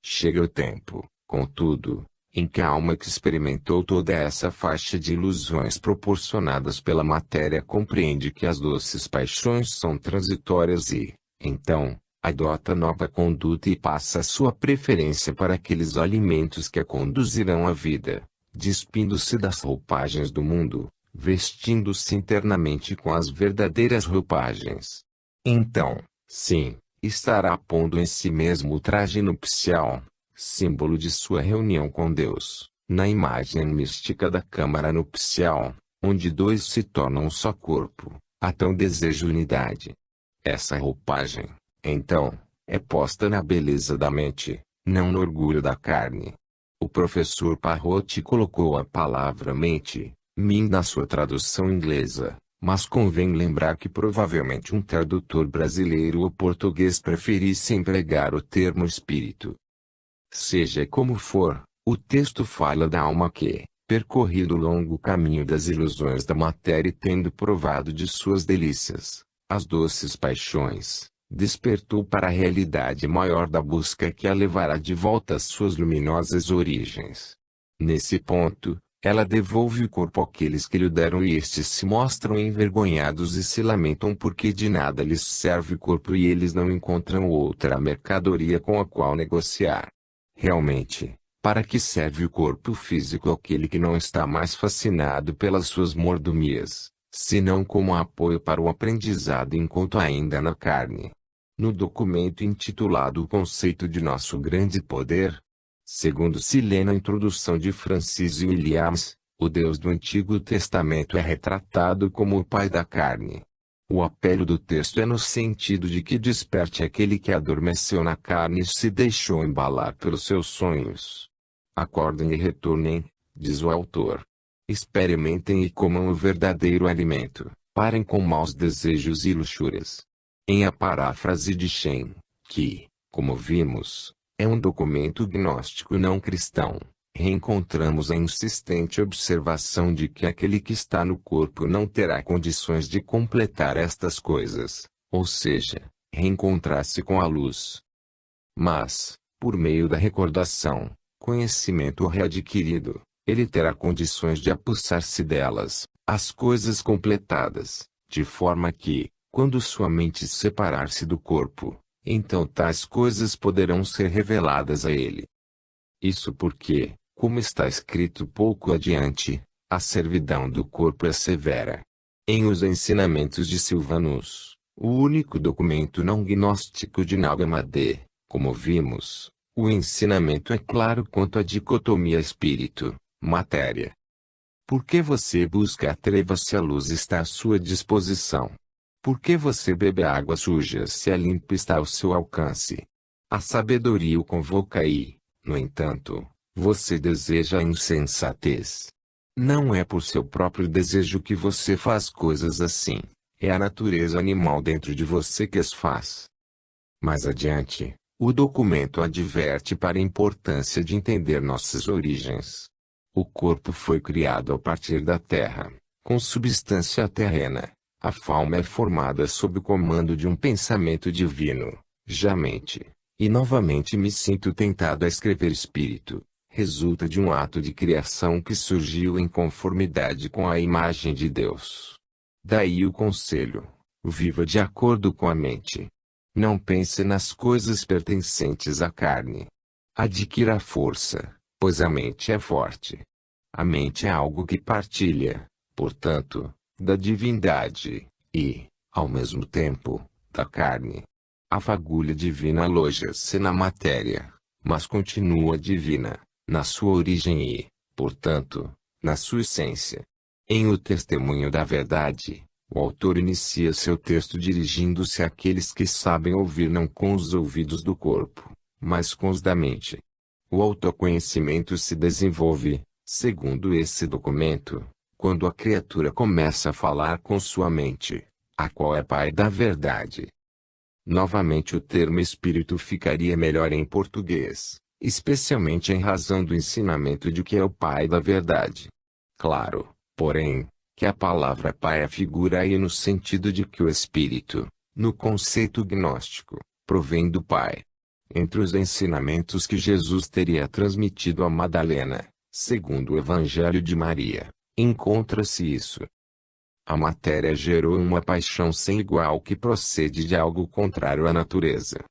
Chega o tempo, contudo, em que a alma que experimentou toda essa faixa de ilusões proporcionadas pela matéria compreende que as doces paixões são transitórias e, então, adota nova conduta e passa a sua preferência para aqueles alimentos que a conduzirão à vida, despindo-se das roupagens do mundo, vestindo-se internamente com as verdadeiras roupagens. Então, sim, estará pondo em si mesmo o traje nupcial, símbolo de sua reunião com Deus, na imagem mística da câmara nupcial, onde dois se tornam um só corpo, a tão desejo unidade. Essa roupagem, então, é posta na beleza da mente, não no orgulho da carne. O professor Parrott colocou a palavra mente, min na sua tradução inglesa, mas convém lembrar que provavelmente um tradutor brasileiro ou português preferisse empregar o termo espírito. Seja como for, o texto fala da alma que, percorrido o longo caminho das ilusões da matéria e tendo provado de suas delícias, as doces paixões, despertou para a realidade maior da busca que a levará de volta às suas luminosas origens. Nesse ponto, ela devolve o corpo àqueles que lhe deram e estes se mostram envergonhados e se lamentam porque de nada lhes serve o corpo e eles não encontram outra mercadoria com a qual negociar. Realmente, para que serve o corpo físico àquele que não está mais fascinado pelas suas mordomias, senão como apoio para o aprendizado enquanto ainda na carne? No documento intitulado O Conceito de Nosso Grande Poder, segundo se lê na introdução de Francis Williams, o Deus do Antigo Testamento é retratado como o pai da carne. O apelo do texto é no sentido de que desperte aquele que adormeceu na carne e se deixou embalar pelos seus sonhos. Acordem e retornem, diz o autor. Experimentem e comam o verdadeiro alimento, parem com maus desejos e luxúrias. Em a paráfrase de Shen, que, como vimos, é um documento gnóstico não cristão, reencontramos a insistente observação de que aquele que está no corpo não terá condições de completar estas coisas, ou seja, reencontrar-se com a luz. Mas, por meio da recordação, conhecimento readquirido, ele terá condições de apossar-se delas, as coisas completadas, de forma que, Quando sua mente separar-se do corpo, então tais coisas poderão ser reveladas a ele. Isso porque, como está escrito pouco adiante, a servidão do corpo é severa. Em Os Ensinamentos de Silvanus, o único documento não gnóstico de Nag Hammadi, como vimos, o ensinamento é claro quanto à dicotomia espírito-matéria. Por que você busca a treva se a luz está à sua disposição? Por que você bebe água suja se a limpa está ao seu alcance? A sabedoria o convoca e, no entanto, você deseja a insensatez. Não é por seu próprio desejo que você faz coisas assim, é a natureza animal dentro de você que as faz. Mais adiante, o documento adverte para a importância de entender nossas origens. O corpo foi criado a partir da terra, com substância terrena. A alma é formada sob o comando de um pensamento divino, já mente. E novamente me sinto tentado a escrever espírito. Resulta de um ato de criação que surgiu em conformidade com a imagem de Deus. Daí o conselho: viva de acordo com a mente. Não pense nas coisas pertencentes à carne. Adquira força, pois a mente é forte. A mente é algo que partilha, portanto, da divindade, e, ao mesmo tempo, da carne. A fagulha divina aloja-se na matéria, mas continua divina, na sua origem e, portanto, na sua essência. Em O Testemunho da Verdade, o autor inicia seu texto dirigindo-se àqueles que sabem ouvir não com os ouvidos do corpo, mas com os da mente. O autoconhecimento se desenvolve, segundo esse documento, quando a criatura começa a falar com sua mente, a qual é pai da verdade. Novamente o termo espírito ficaria melhor em português, especialmente em razão do ensinamento de que é o pai da verdade. Claro, porém, que a palavra pai figura aí no sentido de que o espírito, no conceito gnóstico, provém do pai. Entre os ensinamentos que Jesus teria transmitido a Madalena, segundo o Evangelho de Maria, encontra-se isso. A matéria gerou uma paixão sem igual que procede de algo contrário à natureza.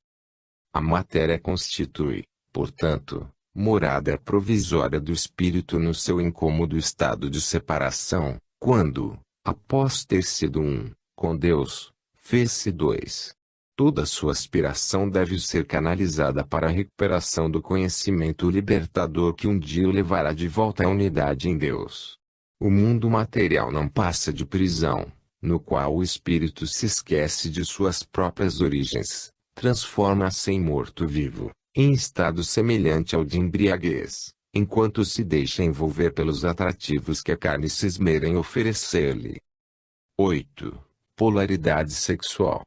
A matéria constitui, portanto, morada provisória do espírito no seu incômodo estado de separação, quando, após ter sido um, com Deus, fez-se dois. Toda sua aspiração deve ser canalizada para a recuperação do conhecimento libertador que um dia o levará de volta à unidade em Deus. O mundo material não passa de prisão, no qual o espírito se esquece de suas próprias origens, transforma-se em morto-vivo, em estado semelhante ao de embriaguez, enquanto se deixa envolver pelos atrativos que a carne se esmera em oferecer-lhe. 8. Polaridade sexual.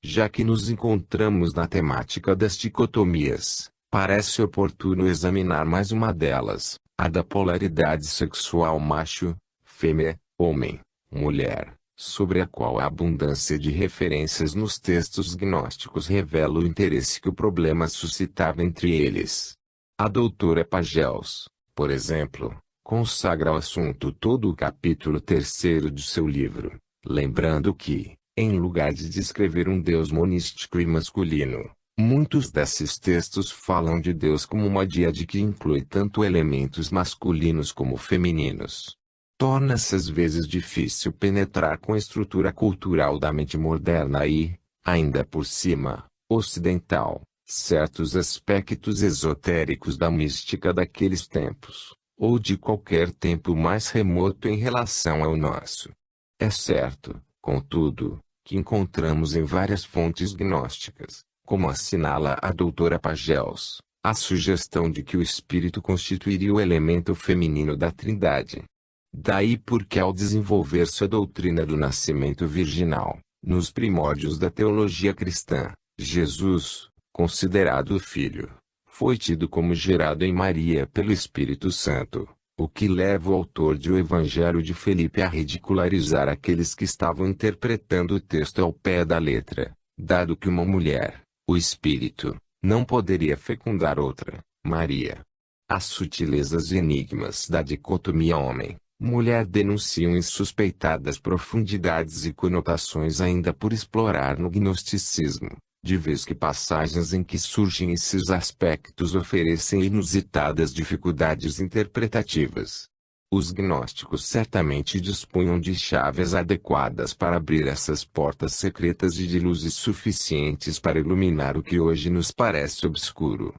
Já que nos encontramos na temática das dicotomias, parece oportuno examinar mais uma delas, a da polaridade sexual macho, fêmea, homem, mulher, sobre a qual a abundância de referências nos textos gnósticos revela o interesse que o problema suscitava entre eles. A doutora Pagels, por exemplo, consagra ao assunto todo o capítulo 3º de seu livro, lembrando que, em lugar de descrever um Deus monístico e masculino, muitos desses textos falam de Deus como uma díade que inclui tanto elementos masculinos como femininos. Torna-se às vezes difícil penetrar com a estrutura cultural da mente moderna e, ainda por cima, ocidental, certos aspectos esotéricos da mística daqueles tempos, ou de qualquer tempo mais remoto em relação ao nosso. É certo, contudo, que encontramos em várias fontes gnósticas, como assinala a doutora Pagels, a sugestão de que o espírito constituiria o elemento feminino da Trindade. Daí porque ao desenvolver-se a doutrina do nascimento virginal, nos primórdios da teologia cristã, Jesus, considerado o Filho, foi tido como gerado em Maria pelo Espírito Santo, o que leva o autor de O Evangelho de Felipe a ridicularizar aqueles que estavam interpretando o texto ao pé da letra, dado que uma mulher, o Espírito, não poderia fecundar outra, Maria. As sutilezas e enigmas da dicotomia homem, mulher denunciam insuspeitadas profundidades e conotações ainda por explorar no gnosticismo, de vez que passagens em que surgem esses aspectos oferecem inusitadas dificuldades interpretativas. Os gnósticos certamente dispunham de chaves adequadas para abrir essas portas secretas e de luzes suficientes para iluminar o que hoje nos parece obscuro.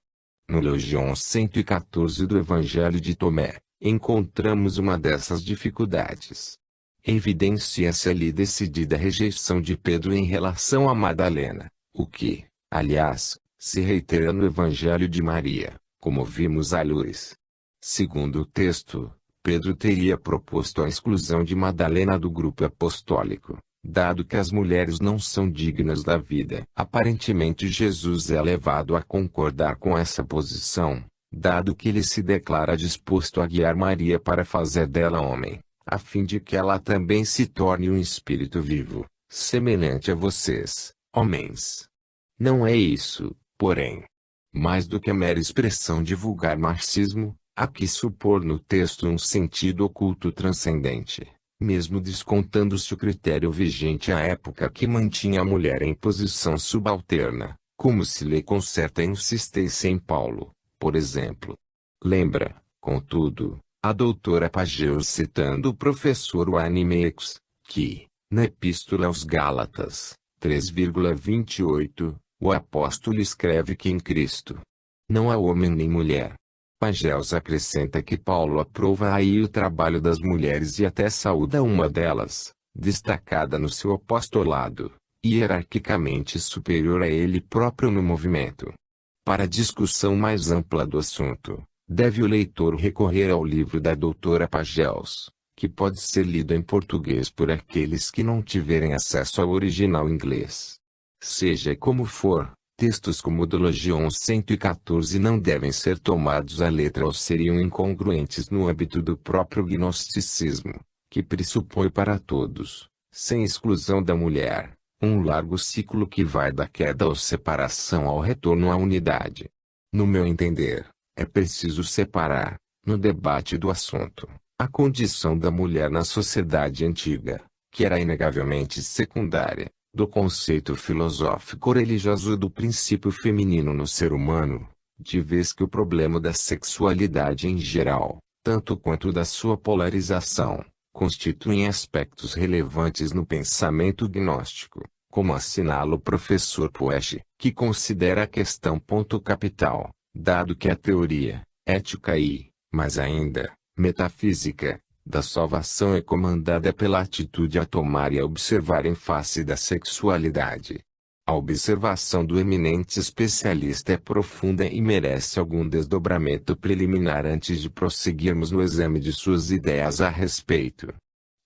No Legião 114 do Evangelho de Tomé, encontramos uma dessas dificuldades. Evidencia-se ali decidida rejeição de Pedro em relação a Madalena, o que, aliás, se reitera no Evangelho de Maria, como vimos à luz. Segundo o texto, Pedro teria proposto a exclusão de Madalena do grupo apostólico, dado que as mulheres não são dignas da vida. Aparentemente Jesus é levado a concordar com essa posição, dado que ele se declara disposto a guiar Maria para fazer dela homem, a fim de que ela também se torne um espírito vivo, semelhante a vocês, homens. Não é isso, porém, mais do que a mera expressão de vulgar marxismo, há que supor no texto um sentido oculto transcendente, mesmo descontando-se o critério vigente à época que mantinha a mulher em posição subalterna, como se lê com certa insistência em Paulo, por exemplo. Lembra, contudo, a doutora Pageus citando o professor Wayne Meeks, que, na Epístola aos Gálatas, 3,28, o apóstolo escreve que em Cristo não há homem nem mulher. Pageus acrescenta que Paulo aprova aí o trabalho das mulheres e até saúda uma delas, destacada no seu apostolado, hierarquicamente superior a ele próprio no movimento. Para discussão mais ampla do assunto, deve o leitor recorrer ao livro da doutora Pageus, que pode ser lido em português por aqueles que não tiverem acesso ao original inglês. Seja como for, textos como o do Legião 114 não devem ser tomados à letra ou seriam incongruentes no âmbito do próprio gnosticismo, que pressupõe para todos, sem exclusão da mulher, um largo ciclo que vai da queda ou separação ao retorno à unidade. No meu entender, é preciso separar, no debate do assunto, a condição da mulher na sociedade antiga, que era inegavelmente secundária, do conceito filosófico-religioso do princípio feminino no ser humano, de vez que o problema da sexualidade em geral, tanto quanto da sua polarização, constituem aspectos relevantes no pensamento gnóstico, como assinala o professor Puech, que considera a questão ponto capital, dado que a teoria, ética e, mais ainda, metafísica, da salvação é comandada pela atitude a tomar e a observar em face da sexualidade. A observação do eminente especialista é profunda e merece algum desdobramento preliminar antes de prosseguirmos no exame de suas ideias a respeito.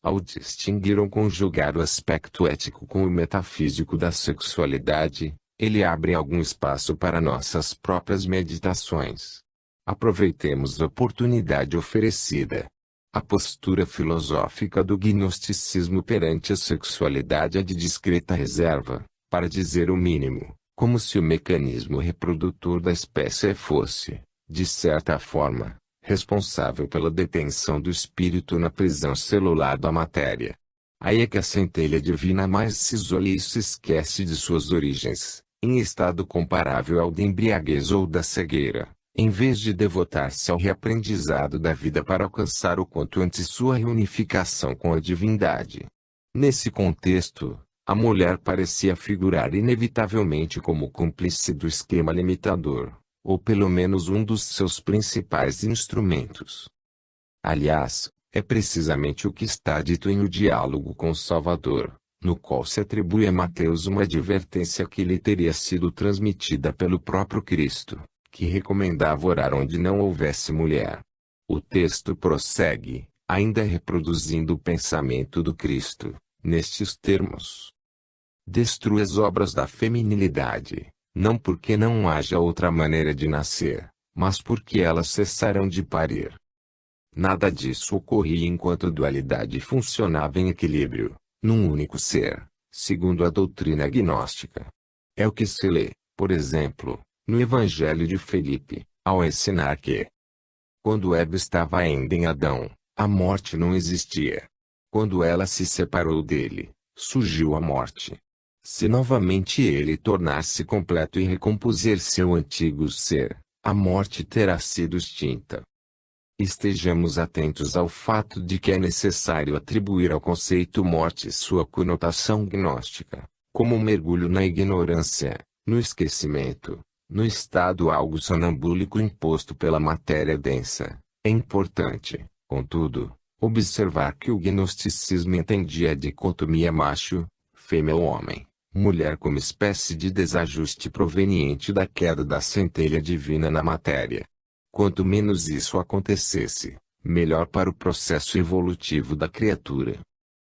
Ao distinguir ou conjugar o aspecto ético com o metafísico da sexualidade, ele abre algum espaço para nossas próprias meditações. Aproveitemos a oportunidade oferecida. A postura filosófica do gnosticismo perante a sexualidade é de discreta reserva, para dizer o mínimo, como se o mecanismo reprodutor da espécie fosse, de certa forma, responsável pela detenção do espírito na prisão celular da matéria. Aí é que a centelha divina mais se isola e se esquece de suas origens, em estado comparável ao da embriaguez ou da cegueira, em vez de devotar-se ao reaprendizado da vida para alcançar o quanto antes sua reunificação com a divindade. Nesse contexto, a mulher parecia figurar inevitavelmente como cúmplice do esquema limitador, ou pelo menos um dos seus principais instrumentos. Aliás, é precisamente o que está dito em O Diálogo com o Salvador, no qual se atribui a Mateus uma advertência que lhe teria sido transmitida pelo próprio Cristo, que recomendava orar onde não houvesse mulher. O texto prossegue, ainda reproduzindo o pensamento do Cristo, nestes termos: destrua as obras da feminilidade, não porque não haja outra maneira de nascer, mas porque elas cessarão de parir. Nada disso ocorria enquanto a dualidade funcionava em equilíbrio, num único ser, segundo a doutrina gnóstica. É o que se lê, por exemplo, no Evangelho de Felipe, ao ensinar que, quando Eva estava ainda em Adão, A morte não existia. Quando ela se separou dele, surgiu a morte. Se novamente ele tornar-se completo e recompuser seu antigo ser, a morte terá sido extinta. Estejamos atentos ao fato de que é necessário atribuir ao conceito morte sua conotação gnóstica, como um mergulho na ignorância, no esquecimento, no estado algo sonambúlico imposto pela matéria densa. É importante, contudo, observar que o gnosticismo entendia a dicotomia macho, fêmea ou homem, mulher como espécie de desajuste proveniente da queda da centelha divina na matéria. Quanto menos isso acontecesse, melhor para o processo evolutivo da criatura.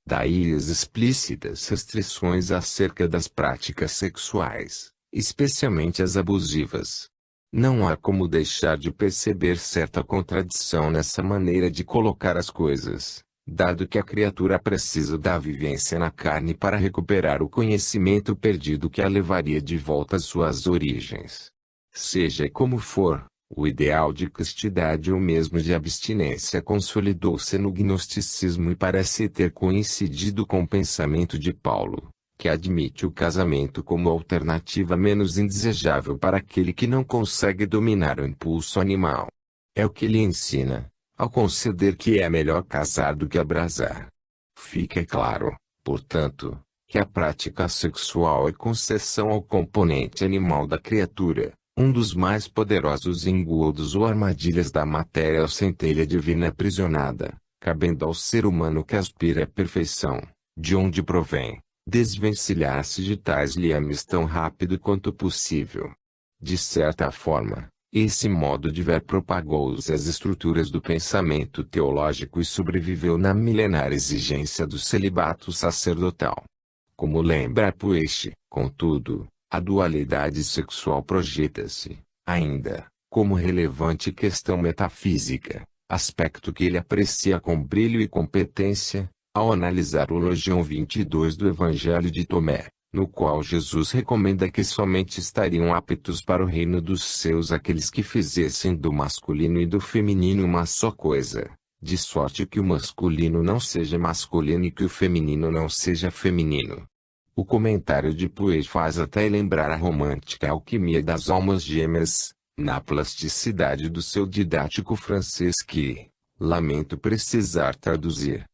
Daí as explícitas restrições acerca das práticas sexuais, especialmente as abusivas. Não há como deixar de perceber certa contradição nessa maneira de colocar as coisas, dado que a criatura precisa da vivência na carne para recuperar o conhecimento perdido que a levaria de volta às suas origens. Seja como for, o ideal de castidade ou mesmo de abstinência consolidou-se no gnosticismo e parece ter coincidido com o pensamento de Paulo, que admite o casamento como alternativa menos indesejável para aquele que não consegue dominar o impulso animal. É o que ele ensina, ao conceder que é melhor casar do que abrasar. Fica claro, portanto, que a prática sexual é concessão ao componente animal da criatura, um dos mais poderosos engodos ou armadilhas da matéria ou centelha divina aprisionada, cabendo ao ser humano que aspira à perfeição, de onde provém, desvencilhar-se de tais liames tão rápido quanto possível. De certa forma, esse modo de ver propagou-se às estruturas do pensamento teológico e sobreviveu na milenar exigência do celibato sacerdotal. Como lembra Puech, contudo, a dualidade sexual projeta-se, ainda, como relevante questão metafísica, aspecto que ele aprecia com brilho e competência, ao analisar o Logion 22 do Evangelho de Tomé, no qual Jesus recomenda que somente estariam aptos para o reino dos céus aqueles que fizessem do masculino e do feminino uma só coisa, de sorte que o masculino não seja masculino e que o feminino não seja feminino. O comentário de Puech faz até lembrar a romântica alquimia das almas gêmeas, na plasticidade do seu didático francês que, lamento precisar traduzir.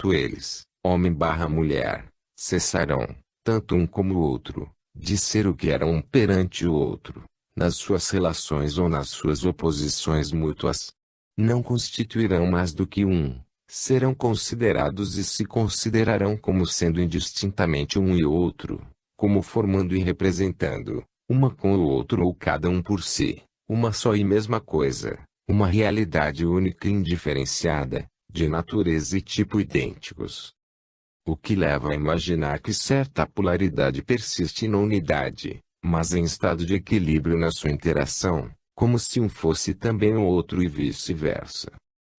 Eles, homem/mulher, cessarão, tanto um como o outro, de ser o que eram um perante o outro, nas suas relações ou nas suas oposições mútuas. Não constituirão mais do que um. Serão considerados e se considerarão como sendo indistintamente um e outro, como formando e representando, uma com o outro ou cada um por si, uma só e mesma coisa, uma realidade única e indiferenciada, de natureza e tipo idênticos. O que leva a imaginar que certa polaridade persiste na unidade, mas em estado de equilíbrio na sua interação, como se um fosse também o outro e vice-versa.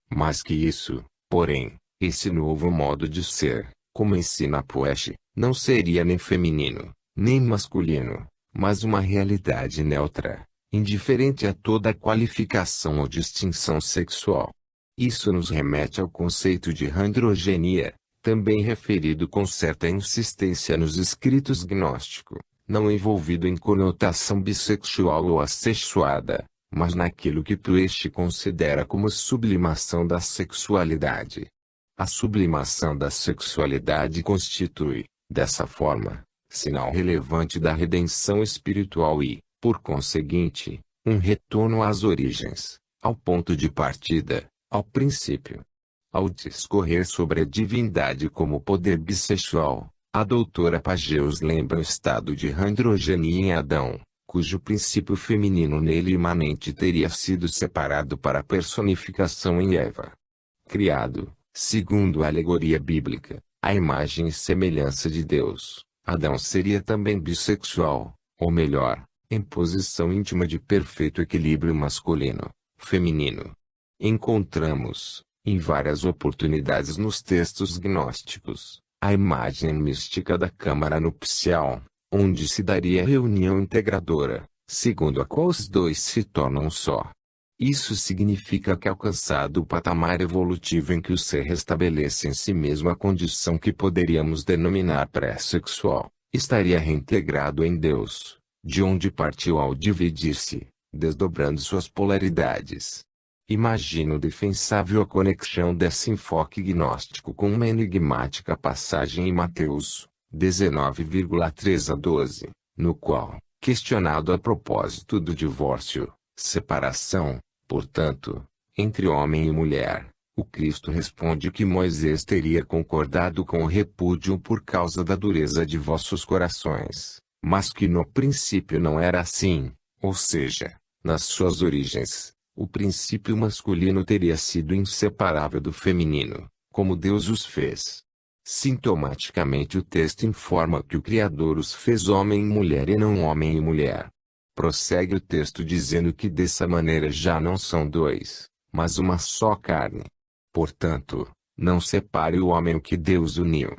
Mais que isso, porém, esse novo modo de ser, como ensina Puech, não seria nem feminino, nem masculino, mas uma realidade neutra, indiferente a toda qualificação ou distinção sexual. Isso nos remete ao conceito de androgenia, também referido com certa insistência nos escritos gnósticos, não envolvido em conotação bissexual ou assexuada, mas naquilo que Puech considera como sublimação da sexualidade. A sublimação da sexualidade constitui, dessa forma, sinal relevante da redenção espiritual e, por conseguinte, um retorno às origens, ao ponto de partida, ao princípio. Ao discorrer sobre a divindade como poder bissexual, a doutora Pageus lembra o estado de androgenia em Adão, cujo princípio feminino nele imanente teria sido separado para a personificação em Eva. Criado, segundo a alegoria bíblica, à imagem e semelhança de Deus, Adão seria também bissexual, ou melhor, em posição íntima de perfeito equilíbrio masculino-feminino. Encontramos, em várias oportunidades nos textos gnósticos, a imagem mística da câmara nupcial, onde se daria a reunião integradora, segundo a qual os dois se tornam um só. Isso significa que, alcançado o patamar evolutivo em que o ser restabelece em si mesmo a condição que poderíamos denominar pré-sexual, estaria reintegrado em Deus, de onde partiu ao dividir-se, desdobrando suas polaridades. Imagino defensável a conexão desse enfoque gnóstico com uma enigmática passagem em Mateus 19,3 a 12, no qual, questionado a propósito do divórcio, separação, portanto, entre homem e mulher, o Cristo responde que Moisés teria concordado com o repúdio por causa da dureza de vossos corações, mas que no princípio não era assim, ou seja, nas suas origens, o princípio masculino teria sido inseparável do feminino, como Deus os fez. Sintomaticamente o texto informa que o Criador os fez homem e mulher e não homem e mulher. Prossegue o texto dizendo que dessa maneira já não são dois, mas uma só carne. Portanto, não separe o homem o que Deus uniu.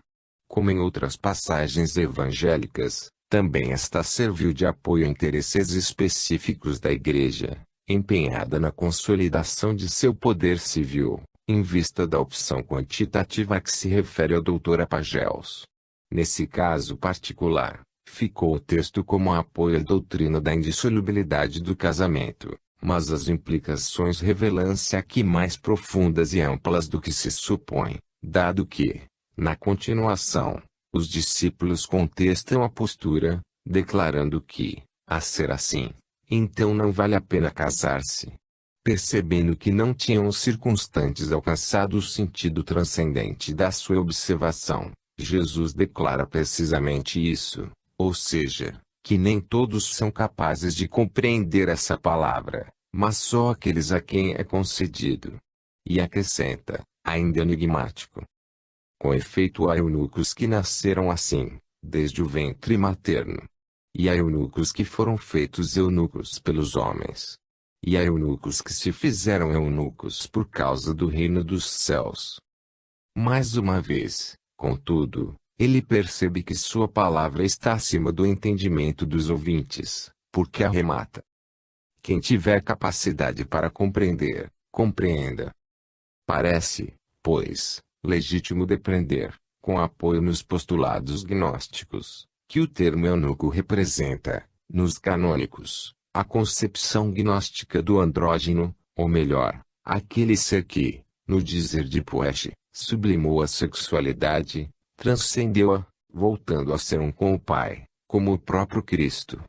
Como em outras passagens evangélicas, também esta serviu de apoio a interesses específicos da Igreja, empenhada na consolidação de seu poder civil, em vista da opção quantitativa a que se refere o Dr. Apagels. Nesse caso particular, ficou o texto como apoio à doutrina da indissolubilidade do casamento, mas as implicações revelam-se aqui mais profundas e amplas do que se supõe, dado que, na continuação, os discípulos contestam a postura, declarando que, a ser assim, então não vale a pena casar-se. Percebendo que não tinham os circunstantes alcançado o sentido transcendente da sua observação, Jesus declara precisamente isso, ou seja, que nem todos são capazes de compreender essa palavra, mas só aqueles a quem é concedido. E acrescenta, ainda enigmático: com efeito há eunucos que nasceram assim, desde o ventre materno. E há eunucos que foram feitos eunucos pelos homens. E há eunucos que se fizeram eunucos por causa do reino dos céus. Mais uma vez, contudo, ele percebe que sua palavra está acima do entendimento dos ouvintes, porque arremata: quem tiver capacidade para compreender, compreenda. Parece, pois, legítimo depreender, com apoio nos postulados gnósticos, que o termo eunuco representa, nos canônicos, a concepção gnóstica do andrógeno, ou melhor, aquele ser que, no dizer de Poesche, sublimou a sexualidade, transcendeu-a, voltando a ser um com o Pai, como o próprio Cristo.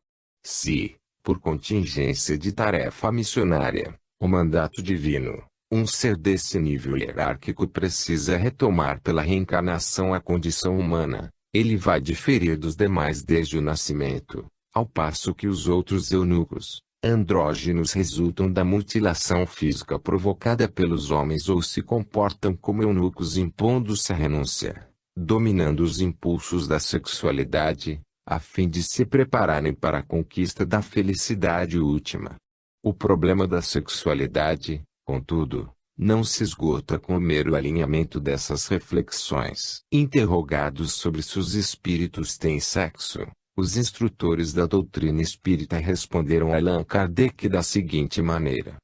Se, por contingência de tarefa missionária, o mandato divino, um ser desse nível hierárquico precisa retomar pela reencarnação a condição humana, ele vai diferir dos demais desde o nascimento, ao passo que os outros eunucos, andrógenos, resultam da mutilação física provocada pelos homens ou se comportam como eunucos impondo-se a renúncia, dominando os impulsos da sexualidade, a fim de se prepararem para a conquista da felicidade última. O problema da sexualidade, contudo, não se esgota com o mero alinhamento dessas reflexões. Interrogados sobre se os espíritos têm sexo, os instrutores da doutrina espírita responderam a Allan Kardec da seguinte maneira: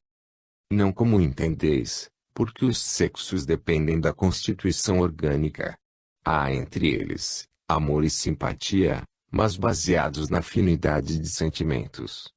não como entendeis, porque os sexos dependem da constituição orgânica. Há entre eles, amor e simpatia, mas baseados na afinidade de sentimentos.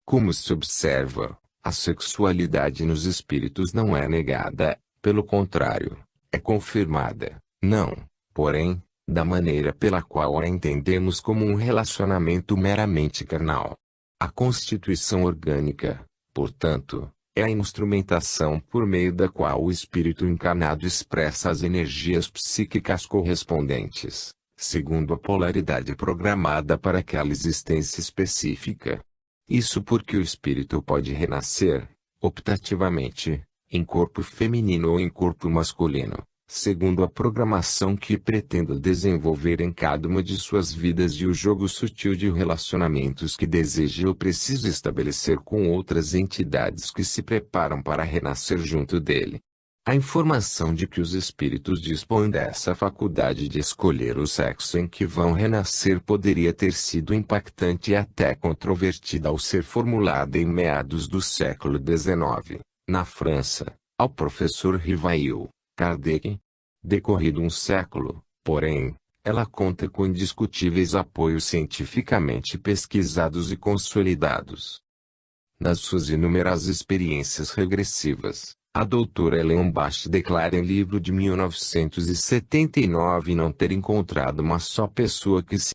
Como se observa, a sexualidade nos espíritos não é negada, pelo contrário, é confirmada, não, porém, da maneira pela qual a entendemos como um relacionamento meramente carnal. A constituição orgânica, portanto, é a instrumentação por meio da qual o espírito encarnado expressa as energias psíquicas correspondentes, segundo a polaridade programada para aquela existência específica. Isso porque o espírito pode renascer, optativamente, em corpo feminino ou em corpo masculino, segundo a programação que pretenda desenvolver em cada uma de suas vidas e o jogo sutil de relacionamentos que deseje ou precise estabelecer com outras entidades que se preparam para renascer junto dele. A informação de que os espíritos dispõem dessa faculdade de escolher o sexo em que vão renascer poderia ter sido impactante e até controvertida ao ser formulada em meados do século XIX, na França, ao professor Rivail, Kardec. Decorrido um século, porém, ela conta com indiscutíveis apoios cientificamente pesquisados e consolidados. Nas suas inúmeras experiências regressivas, a doutora Ellen Bach declara em livro de 1979 não ter encontrado uma só pessoa que se